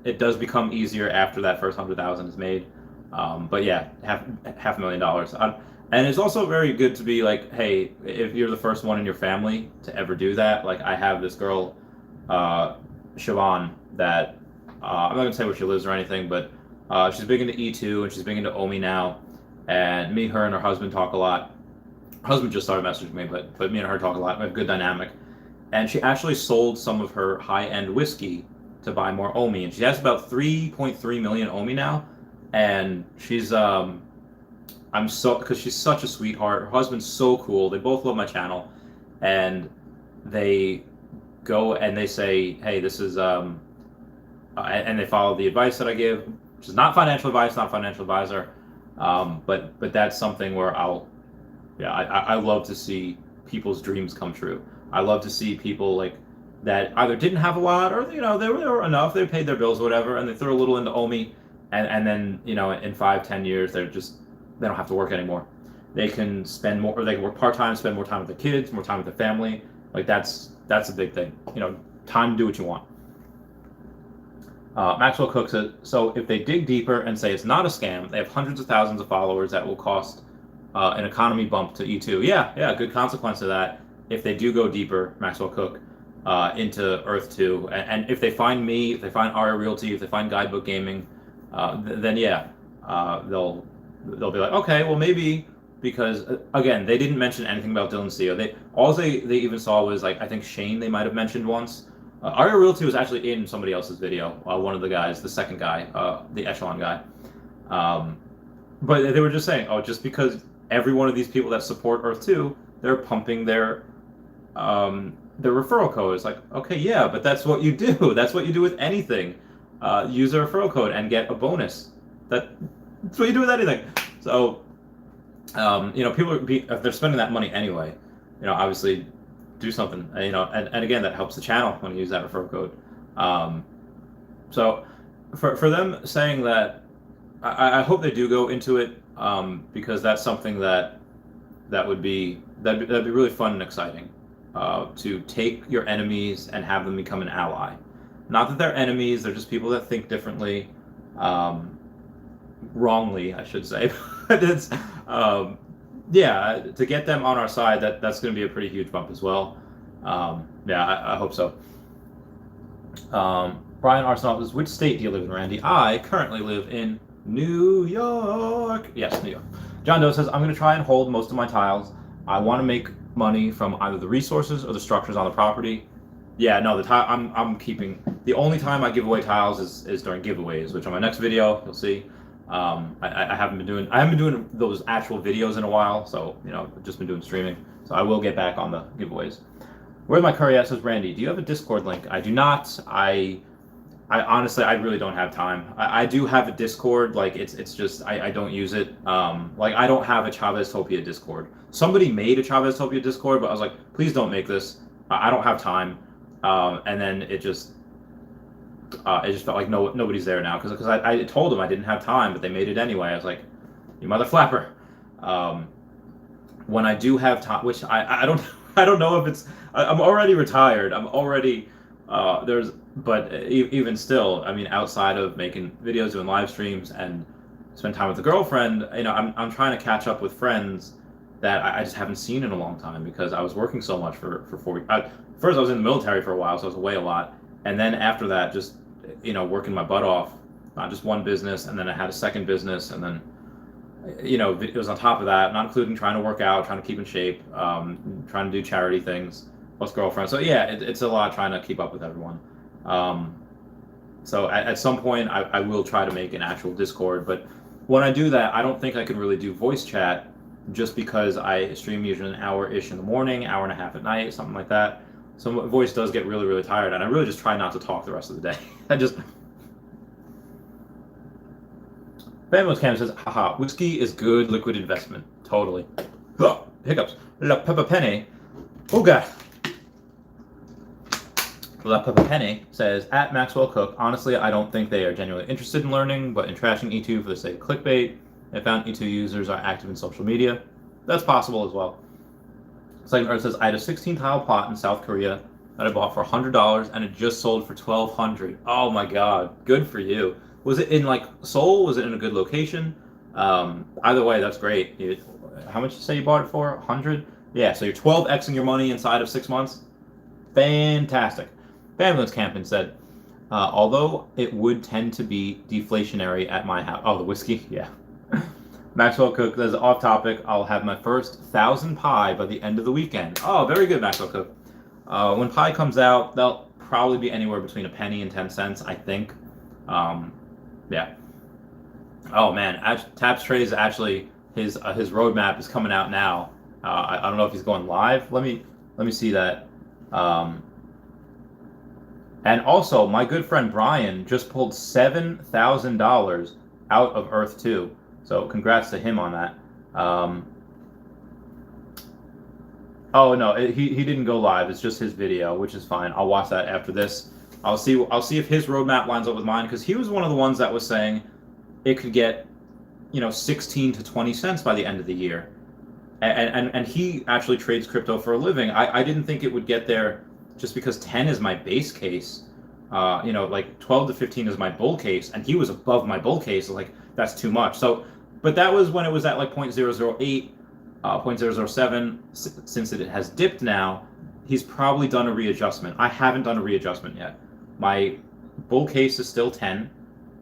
It does become easier after that first 100,000 is made. But yeah, half $500,000. And it's also very good to be like, hey, if you're the first one in your family to ever do that. Like I have this girl, Siobhan, that I'm not gonna say where she lives or anything, but she's big into E2 and she's big into OMI now. And me, her, and her husband talk a lot. Her husband just started messaging me, but me and her talk a lot. We have a good dynamic. And she actually sold some of her high-end whiskey to buy more OMI, and she has about 3.3 million OMI now. And she's because she's such a sweetheart. Her husband's so cool. They both love my channel, and they go and they say, hey, this is and they follow the advice that I give, which is not financial advice, not financial advisor, but that's something where I love to see people's dreams come true. I love to see people like that either didn't have a lot or they were enough, they paid their bills or whatever, and they threw a little into OMI, and then in 5-10 years they don't have to work anymore. They can spend more, or they can work part-time, spend more time with their kids, more time with their family. Like that's a big thing. Time to do what you want. Maxwell Cooks says, so if they dig deeper and say it's not a scam, they have hundreds of thousands of followers that will cost an economy bump to E2. Yeah, good consequence of that. If they do go deeper, Maxwell Cook, into Earth 2, and if they find me, if they find Aria Realty, if they find Guidebook Gaming, then yeah, they'll be like, okay, well maybe, because again, they didn't mention anything about Dylan CEO. They even saw was like, I think Shane they might have mentioned once. Aria Realty was actually in somebody else's video. One of the guys, the second guy, the Echelon guy. But they were just saying, oh, just because every one of these people that support Earth 2, they're pumping their referral code. It's like, okay, yeah, but that's what you do. That's what you do with anything. Use a referral code and get a bonus. That's what you do with anything. So, people if they're spending that money anyway, obviously do something. And again, that helps the channel when you use that referral code. So, for them saying that, I hope they do go into it, because that's something that'd be really fun and exciting. To take your enemies and have them become an ally. Not that they're enemies; they're just people that think differently. Wrongly, I should say. But it's to get them on our side, that's going to be a pretty huge bump as well. I hope so. Brian Arsenal says, which state do you live in, Randy? I currently live in New York. Yes, New York. John Doe says, I'm going to try and hold most of my tiles. I want to make money from either the resources or the structures on the property. Yeah, no, the tile I'm keeping. The only time I give away tiles is during giveaways, which on my next video you'll see. I haven't been doing those actual videos in a while, so I've just been doing streaming. So I will get back on the giveaways. Where's my curry at? Says Randy, do you have a Discord link? I do not. I honestly, I really don't have time. I do have a Discord, like it's just I don't use it. Like I don't have a Chaveztopia Discord. Somebody made a Chaveztopia Discord, but I was like, please don't make this. I don't have time. And then it just felt like nobody's there now because I told them I didn't have time, but they made it anyway. I was like, you mother flapper. When I do have time, which I don't know if it's, I'm already retired. I'm already but even still, I mean, outside of making videos, doing live streams, and spend time with the girlfriend, I'm trying to catch up with friends that I just haven't seen in a long time because I was working so much for 4 years. First, I was in the military for a while, so I was away a lot. And then after that, just, working my butt off, not just one business, and then I had a second business, and then, it was on top of that, not including trying to work out, trying to keep in shape, trying to do charity things, plus girlfriend. So yeah, it's a lot trying to keep up with everyone. So at some point, I will try to make an actual Discord, but when I do that, I don't think I can really do voice chat just because I stream usually an hour-ish in the morning, hour and a half at night, something like that. So my voice does get really, really tired, and I really just try not to talk the rest of the day. Famous Cam says, haha, whiskey is good liquid investment. Totally. Ugh, hiccups. Lepepe. Oh, God. Lepepe says, at Maxwell Cook, honestly, I don't think they are genuinely interested in learning, but in trashing E2 for the sake of clickbait. I found E2 users are active in social media. That's possible as well. Second Earth says, I had a 16-tile plot in South Korea that I bought for $100, and it just sold for $1,200. Oh my God, good for you. Was it in like Seoul? Was it in a good location? Either way, that's great. How much did you say you bought it for? 100? Yeah, so you're 12xing your money inside of 6 months. Fantastic. Bamlin's Camping said, although it would tend to be deflationary at my house. Oh, the whiskey? Yeah. Maxwell Cook says, off topic, I'll have my first 1,000 pie by the end of the weekend. Oh, very good, Maxwell Cook. When pie comes out, they'll probably be anywhere between a penny and 10 cents, I think. Yeah. Oh man, Taps Trade is actually his roadmap is coming out now. I don't know if he's going live. Let me see that. And also, my good friend Brian just pulled $7,000 out of Earth 2. So congrats to him on that. Oh no, he didn't go live. It's just his video, which is fine. I'll watch that after this. I'll see if his roadmap lines up with mine, because he was one of the ones that was saying it could get 16 to 20 cents by the end of the year. And he actually trades crypto for a living. I didn't think it would get there just because 10 is my base case. Like 12 to 15 is my bull case, and he was above my bull case. Like, that's too much. So, but that was when it was at like 0.008, 0.007. Since it has dipped now, he's probably done a readjustment. I haven't done a readjustment yet. My bull case is still 10.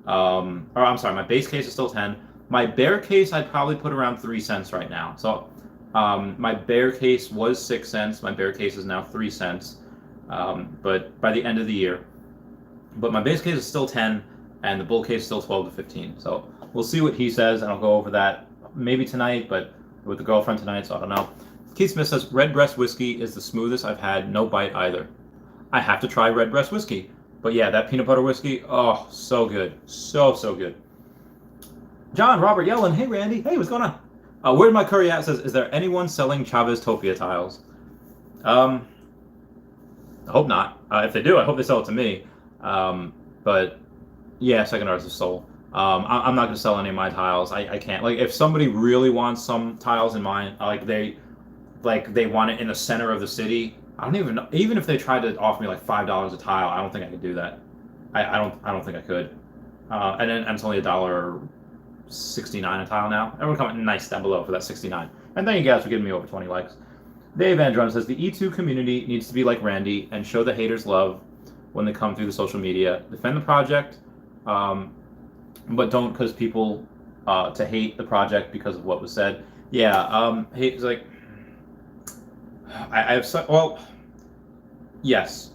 My base case is still 10. My bear case, I'd probably put around 3 cents right now. So my bear case was 6 cents. My bear case is now 3 cents. But by the end of the year. But my base case is still 10, and the bull case is still 12 to 15. So we'll see what he says, and I'll go over that maybe tonight, but with the girlfriend tonight, so I don't know. Keith Smith says, Redbreast whiskey is the smoothest I've had, no bite either. I have to try Redbreast whiskey. But yeah, that peanut butter whiskey, oh, so good. So good. John Robert Yellen, hey Randy, hey, what's going on? Where'd my curry at says, is there anyone selling Chavez Topia tiles? I hope not. If they do, I hope they sell it to me. But yeah, Second Arts of Soul. I'm not gonna sell any of my tiles. I can't. Like, if somebody really wants some tiles in mine, they want it in the center of the city, I don't even know. Even if they tried to offer me like $5 a tile, I don't think I could do that. I don't think I could. And it's only $1.69 a tile now. Everyone comment nice down below for that 69. And thank you guys for giving me over 20 likes. Dave Andron says, the E2 community needs to be like Randy and show the haters love when they come through the social media. Defend the project, but don't cause people to hate the project because of what was said. Yeah, hate is like, I have yes,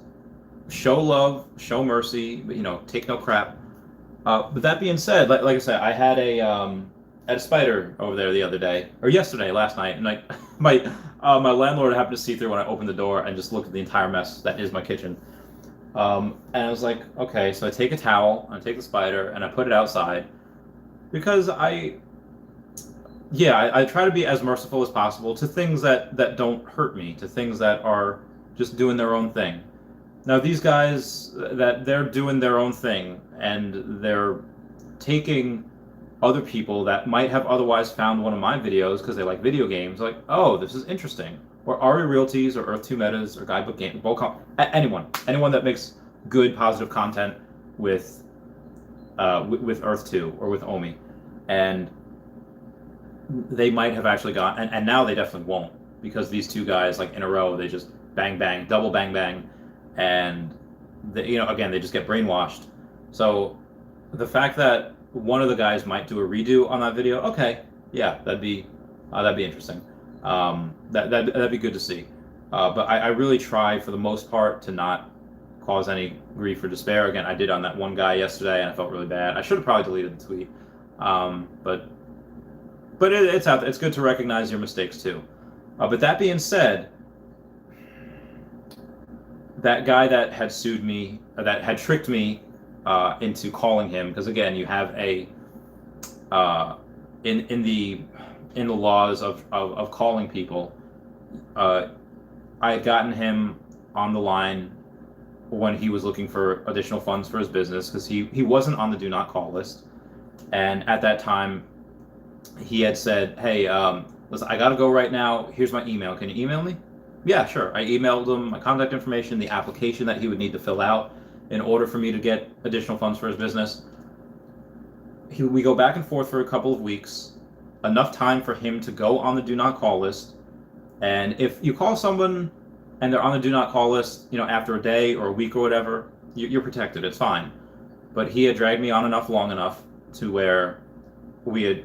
show love, show mercy, but take no crap. But that being said, like I said, I had a spider over there the other day, or last night, and my landlord happened to see through when I opened the door and just looked at the entire mess that is my kitchen. And I was like, okay, so I take a towel, and I take the spider, and I put it outside, because I try to be as merciful as possible to things that don't hurt me, to things that are just doing their own thing. Now, these guys, that they're doing their own thing, and they're taking other people that might have otherwise found one of my videos because they like video games, like, oh, this is interesting. Or Ari Realties, or Earth 2 Metas, or Guidebook Gaming, anyone that makes good, positive content with Earth 2 or with OMI. And they might have actually got, and now they definitely won't, because these two guys, like, in a row, they just bang, bang, double bang, bang, and they, again, they just get brainwashed. So the fact that one of the guys might do a redo on that video, okay, yeah, that'd be interesting. That'd be good to see. But I really try, for the most part, to not cause any grief or despair. Again, I did on that one guy yesterday, and I felt really bad. I should have probably deleted the tweet. But it's out there. It's good to recognize your mistakes too. But that being said, that guy that had sued me, that had tricked me into calling him, because again, you have a in the laws of calling people, I had gotten him on the line when he was looking for additional funds for his business, because he wasn't on the do not call list. And at that time, he had said, hey, listen, I gotta go right now. Here's my email. Can you email me? Yeah, sure. I emailed him my contact information, the application that he would need to fill out in order for me to get additional funds for his business. We go back and forth for a couple of weeks, enough time for him to go on the do not call list. And if you call someone and they're on the do not call list, after a day or a week or whatever, you're protected. It's fine. But he had dragged me on long enough to where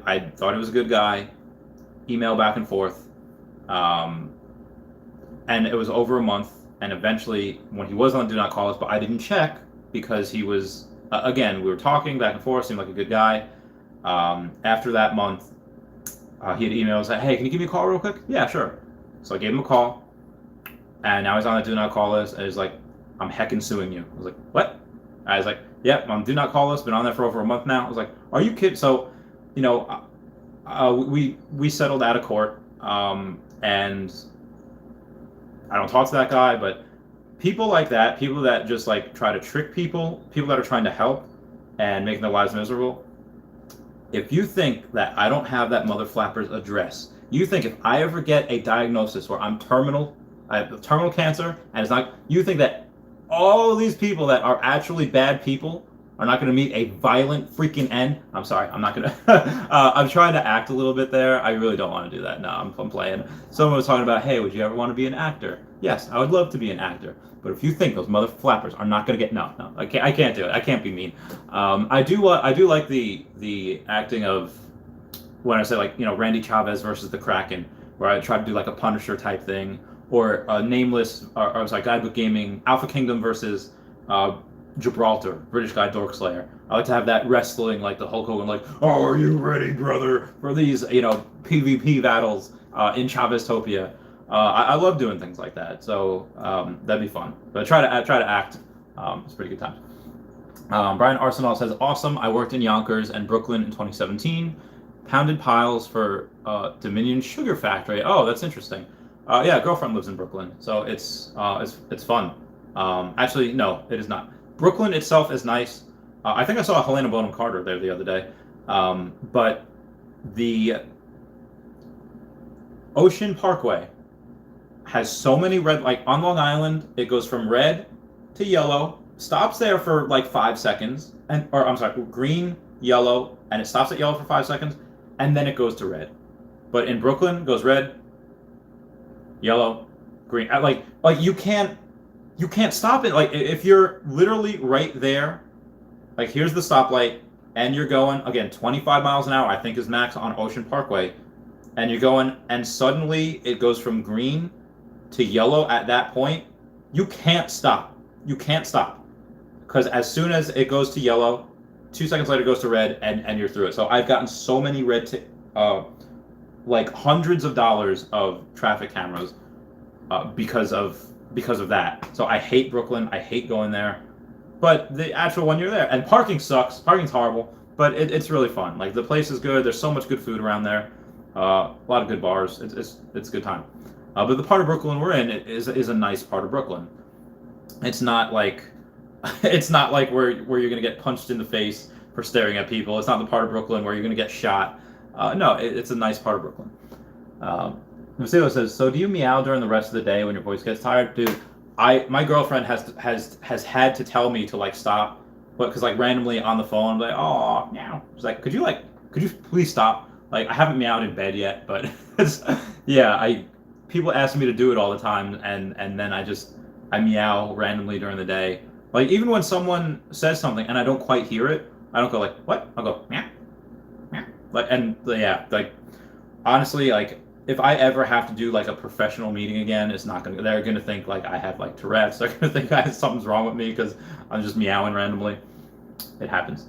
I thought he was a good guy, email back and forth, and it was over a month. And eventually, when he was on the do not call list, but I didn't check because he was, again, we were talking back and forth, seemed like a good guy. After that month, he had emailed and said, hey, can you give me a call real quick? Yeah, sure. So I gave him a call, and now he's on the do not call list, and he's like, I'm heckin' suing you. I was like, what? I was like, yep, I'm do not call list, been on there for over a month now. I was like, are you kidding? So, we settled out of court, and I don't talk to that guy, but people like that, people that just like try to trick people that are trying to help and making their lives miserable. If you think that I don't have that mother flapper's address, you think if I ever get a diagnosis where I'm terminal, I have terminal cancer, and it's not, you think that all of these people that are actually bad people are not going to meet a violent freaking end? I'm sorry, I'm not going to. I'm trying to act a little bit there. I really don't want to do that. No, I'm playing. Someone was talking about, hey, would you ever want to be an actor? Yes, I would love to be an actor. But if you think those mother flappers are not going to get, no, I can't do it. I can't be mean. I do like the acting of, when I say like, Randy Chavez versus the Kraken, where I try to do like a Punisher type thing, or a nameless, or I was like Guidebook Gaming, Alpha Kingdom versus Gibraltar, British guy Dorkslayer. I like to have that wrestling, like the Hulk Hogan, like, oh, are you ready, brother, for these, PvP battles in Chaveztopia. I love doing things like that, so that'd be fun. But I try to act. It's a pretty good time. Brian Arsenal says, awesome. I worked in Yonkers and Brooklyn in 2017. Pounded piles for Dominion Sugar Factory. Oh, that's interesting. Yeah, girlfriend lives in Brooklyn, so it's fun. Actually, no, it is not. Brooklyn itself is nice. I think I saw Helena Bonham Carter there the other day. But the Ocean Parkway has so many red, like on Long Island, it goes from red to yellow, stops there for like 5 seconds, green, yellow, and it stops at yellow for 5 seconds, and then it goes to red. But in Brooklyn, it goes red, yellow, green. Like you can't stop it. Like if you're literally right there, like here's the stoplight, and you're going, again, 25 miles an hour, I think is max on Ocean Parkway, and you're going, and suddenly it goes from green to yellow at that point, you can't stop. You can't stop. Because as soon as it goes to yellow, 2 seconds later it goes to red, and you're through it. So I've gotten so many like hundreds of dollars of traffic cameras because of that. So I hate Brooklyn. I hate going there. But the actual when you're there, and parking sucks. Parking's horrible, but it's really fun. Like the place is good. There's so much good food around there. A lot of good bars. It's a good time. But the part of Brooklyn we're in is a nice part of Brooklyn. It's not like where you're gonna get punched in the face for staring at people. It's not the part of Brooklyn where you're gonna get shot. No, it's a nice part of Brooklyn. Marcelo says, so do you meow during the rest of the day when your voice gets tired? Dude, my girlfriend has had to tell me to like stop, but because like randomly on the phone I'm like, oh meow. She's like, could you please stop? Like I haven't meowed in bed yet, but yeah, people ask me to do it all the time, and then I meow randomly during the day. Like even when someone says something and I don't quite hear it, I don't go like, what? I'll go meow, meow. Like, and yeah, like honestly, like if I ever have to do like a professional meeting again, they're gonna think like I have like Tourette's. They're gonna think something's wrong with me because I'm just meowing randomly. It happens.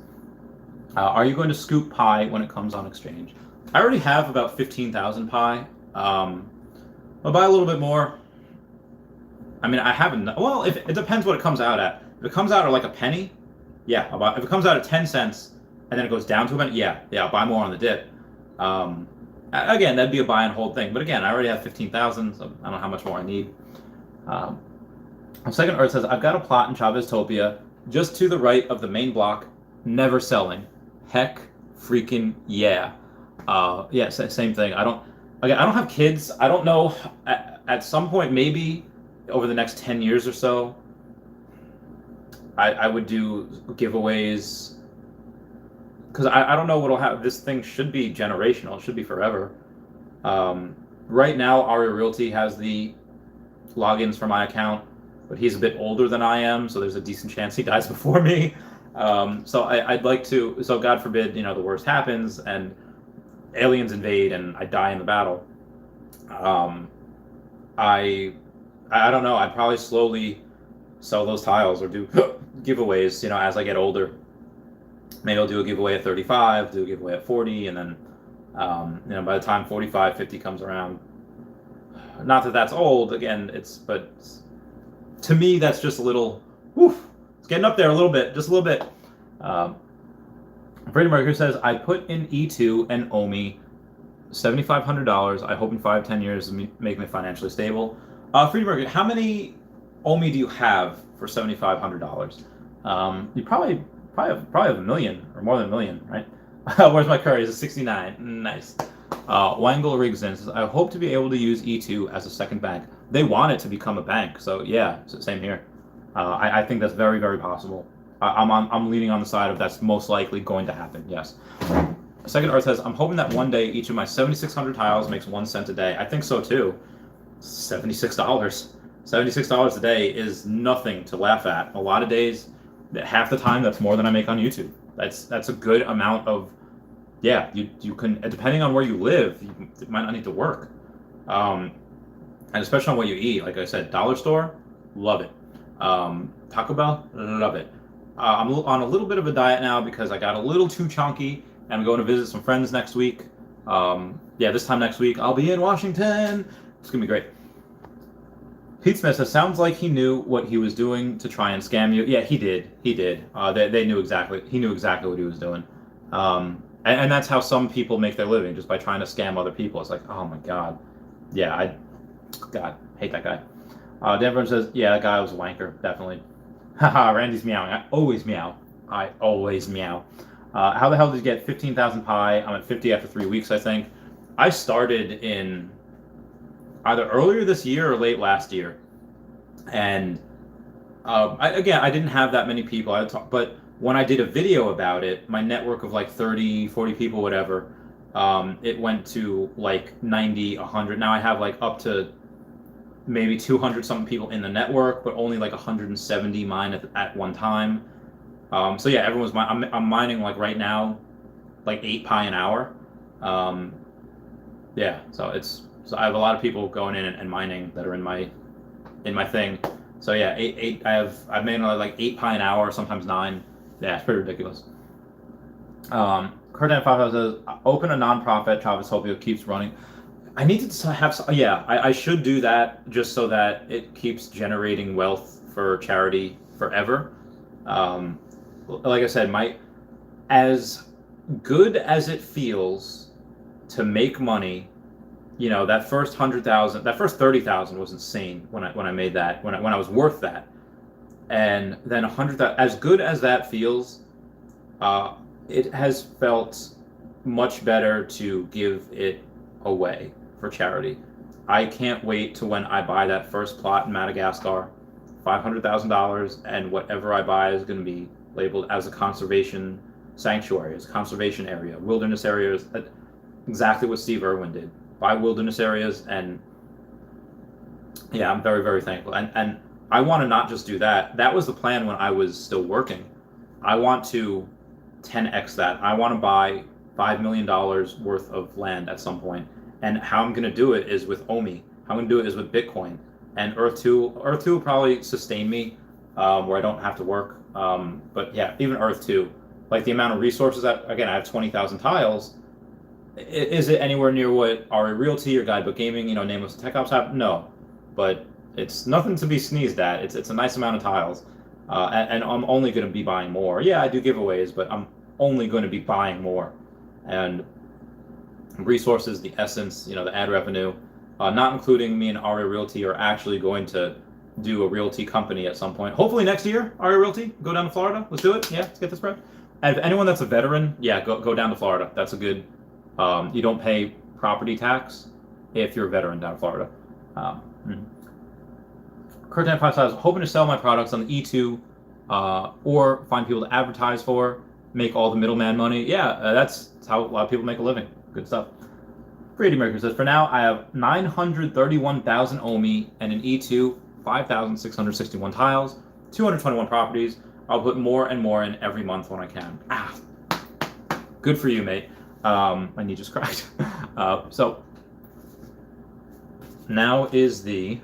Are you going to scoop pie when it comes on exchange? I already have about 15,000 pie. I'll buy a little bit more. I mean, I haven't. Well, if it depends what it comes out at. If it comes out at like a penny, yeah, I'll buy. If it comes out at 10 cents, and then it goes down to a minute, yeah, I'll buy more on the dip. Again, that'd be a buy and hold thing. But again, I already have 15,000, so I don't know how much more I need. Second Earth says, I've got a plot in Chaveztopia just to the right of the main block, never selling. Heck freaking yeah. Yeah, same thing. I don't have kids. I don't know. At some point, maybe over the next 10 years or so, I would do giveaways, because I don't know what'll happen. This thing should be generational. It should be forever. Right now, Ari Realty has the logins for my account, but he's a bit older than I am, so there's a decent chance he dies before me. So I'd like to. So God forbid, the worst happens and aliens invade and I die in the battle. I don't know. I'd probably slowly sell those tiles or do giveaways, as I get older. Maybe I'll do a giveaway at 35, do a giveaway at 40, and then, by the time 45, 50 comes around, not that that's old, again, but to me, that's just a little, it's getting up there a little bit, just a little bit. Freddie Mercury says, I put in E2 and OMI $7,500. I hope in 5-10 years to make me financially stable. Freddie Mercury, how many OMI do you have for $7,500? You probably have $1 million or more than $1 million, right? Where's my curry? Is it 69? Nice. Wangle Rigson says, I hope to be able to use E2 as a second bank. They want it to become a bank, so yeah, same here. I think that's very, very possible. I'm leaning on the side of that's most likely going to happen, yes. Second Earth says, I'm hoping that one day each of my 7,600 tiles makes 1 cent a day. I think so too. $76. $76 a day is nothing to laugh at. A lot of days, half the time, that's more than I make on YouTube. That's a good amount of, yeah, you can, depending on where you live, you might not need to work. And especially on what you eat. Like I said, dollar store, love it. Taco Bell, love it. I'm on a little bit of a diet now because I got a little too chunky, and I'm going to visit some friends next week. This time next week, I'll be in Washington. It's going to be great. Pete Smith says, sounds like he knew what he was doing to try and scam you. Yeah, he did. They knew exactly. He knew exactly what he was doing. And that's how some people make their living, just by trying to scam other people. It's like, oh my God. Yeah, hate that guy. Denver says, yeah, that guy was a wanker, definitely. Haha, Randy's meowing. I always meow. How the hell did you get 15,000 pi? I'm at 50 after 3 weeks, I think. I started in either earlier this year or late last year. And I didn't have that many people. But when I did a video about it, my network of like 30, 40 people, whatever, it went to like 90, 100. Now I have like up to maybe 200 something people in the network, but only like 170 mine at one time. So yeah, everyone's I'm mining like right now, like 8 pi an hour. So I have a lot of people going in and mining that are in my thing. So yeah, I've made like 8 pi an hour, sometimes 9. Yeah, it's pretty ridiculous. Kurdan 5 says, open a nonprofit. Chaveztopia keeps running. I need to have. I should do that just so that it keeps generating wealth for charity forever. Like I said, as good as it feels to make money, that first 100,000, that first 30,000 was insane when I made that, when I was worth that, and then 100,000. As good as that feels, it has felt much better to give it away for charity. I can't wait to when I buy that first plot in Madagascar, $500,000, and whatever I buy is going to be labeled as a conservation sanctuary, as a conservation area, wilderness areas. Exactly what Steve Irwin did. Buy wilderness areas, and yeah, I'm very, very thankful. And I want to not just do that. That was the plan when I was still working. I want to 10x that. I want to buy $5 million worth of land at some point. And how I'm going to do it is with OMI. How I'm going to do it is with Bitcoin. And Earth 2. Earth 2 will probably sustain me where I don't have to work. But yeah, even Earth 2. Like the amount of resources that, again, I have 20,000 tiles. Is it anywhere near what Ari Realty or Guidebook Gaming, Nameless Tech Ops have? No. But it's nothing to be sneezed at. It's a nice amount of tiles. And I'm only going to be buying more. Yeah, I do giveaways, but only going to be buying more. And resources, the essence, the ad revenue, not including me and Aria Realty, are actually going to do a realty company at some point. Hopefully next year, Aria Realty, go down to Florida. Let's do it. Yeah, let's get this spread. And if anyone that's a veteran, yeah, go down to Florida. That's a good, you don't pay property tax if you're a veteran down in Florida. Curtin 5 stars, hoping to sell my products on the E2 or find people to advertise for, make all the middleman money. Yeah, that's how a lot of people make a living. Good stuff. Brady Mercury says, for now, I have 931,000 OMI and an E2, 5,661 tiles, 221 properties. I'll put more and more in every month when I can. Good for you, mate. My knee just cracked. So now is the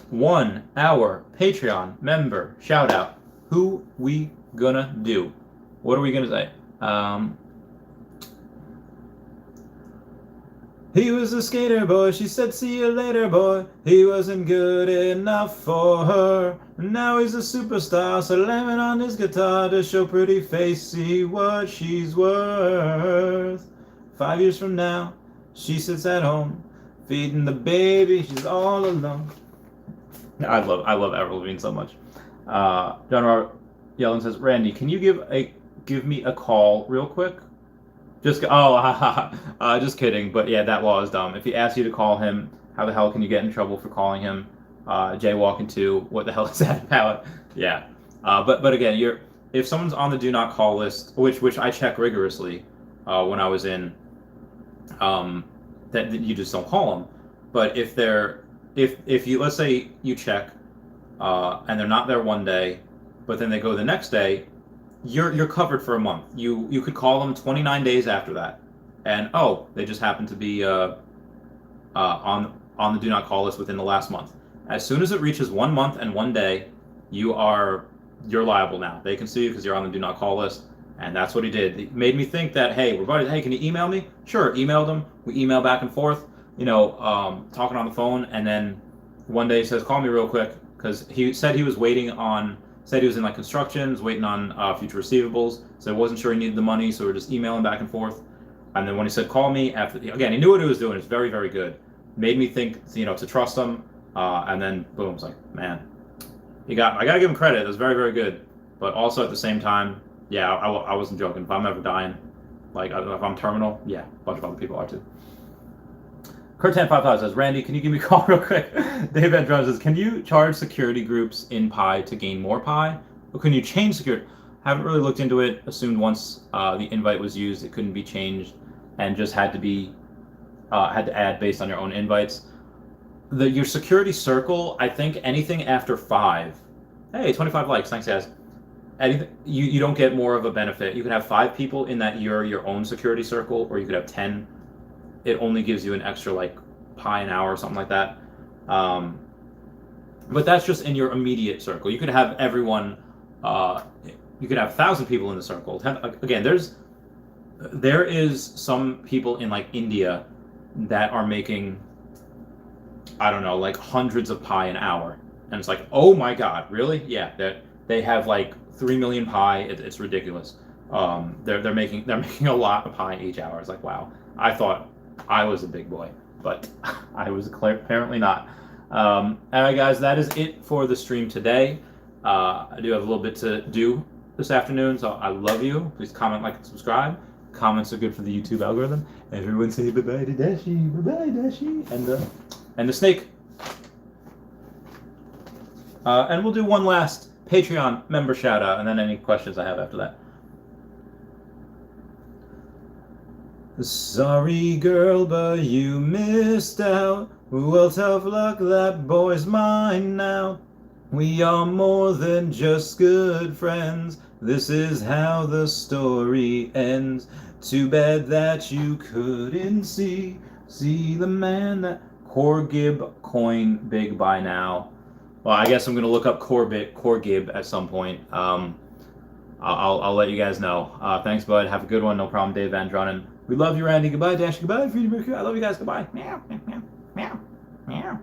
1 hour Patreon member shout out. Who we gonna do? What are we gonna say? He was a skater boy, she said see you later boy. He wasn't good enough for her. Now he's a superstar, slamming on his guitar to show pretty facey what she's worth. 5 years from now, she sits at home, feeding the baby, she's all alone. I love Avril Lavigne so much. John Robert Yellen says, Randy, can you give me a call real quick? Just just kidding. But yeah, that law is dumb. If he asks you to call him, how the hell can you get in trouble for calling him? Jaywalking too. What the hell is that about? Yeah. But again, if someone's on the do not call list, which I check rigorously when I was in, that you just don't call them. But if you, let's say you check and they're not there one day, but then they go the next day, you're covered for a month. You could call them 29 days after that, and they just happen to be on the do not call list within the last month. As soon as it reaches 1 month and 1 day, you're liable now. They can sue you because you're on the do not call list, and that's what he did. It made me think that, hey, we're buddies. Hey, can you email me? Sure, emailed him. We email back and forth, talking on the phone, and then one day he says, call me real quick, because he said he was said he was in like constructions, waiting on future receivables, so he wasn't sure he needed the money, so we're just emailing back and forth. And then when he said call me, again, he knew what he was doing. It's very, very good. Made me think, to trust him. And then boom, it's like, man, I gotta give him credit. It was very, very good. But also at the same time, yeah, I wasn't joking. If I'm ever dying, like if I'm terminal, yeah, a bunch of other people are too. Kurt1055 says, Randy, can you give me a call real quick? Dave Andron says, can you charge security groups in Pi to gain more Pi? Or can you change security? Haven't really looked into it. Assumed once the invite was used, it couldn't be changed and just had to add based on your own invites. Your security circle, I think anything after 5. Hey, 25 likes. Thanks, guys. Anything, you don't get more of a benefit. You can have 5 people in that you're your own security circle, or you could have 10. It only gives you an extra Pi an hour or something like that. But that's just in your immediate circle. You could have everyone, you could have 1,000 people in the circle. Again, there is some people in India that are making, I don't know, hundreds of Pi an hour. And it's like, oh my God, really? Yeah, they have 3 million Pi. It's ridiculous. They're making a lot of Pi each hour. It's like, wow. I thought I was a big boy, but I was apparently not. All right, guys, that is it for the stream today. I do have a little bit to do this afternoon, so I love you. Please comment, like, and subscribe. Comments are good for the YouTube algorithm. Everyone say bye-bye to Dashi, bye-bye Dashi, and the snake. And we'll do one last Patreon member shout out, and then any questions I have after that. Sorry, girl, but you missed out. Well, tough luck, that boy's mine now. We are more than just good friends. This is how the story ends. Too bad that you couldn't see the man that Corgib coin big by now. Well, I guess I'm gonna look up Corgib at some point. I'll let you guys know. Thanks, bud. Have a good one. No problem, Dave Andron. We love you, Randy. Goodbye, Dash. Goodbye, Freedom Mercury. I love you guys. Goodbye. Meow, meow, meow, meow.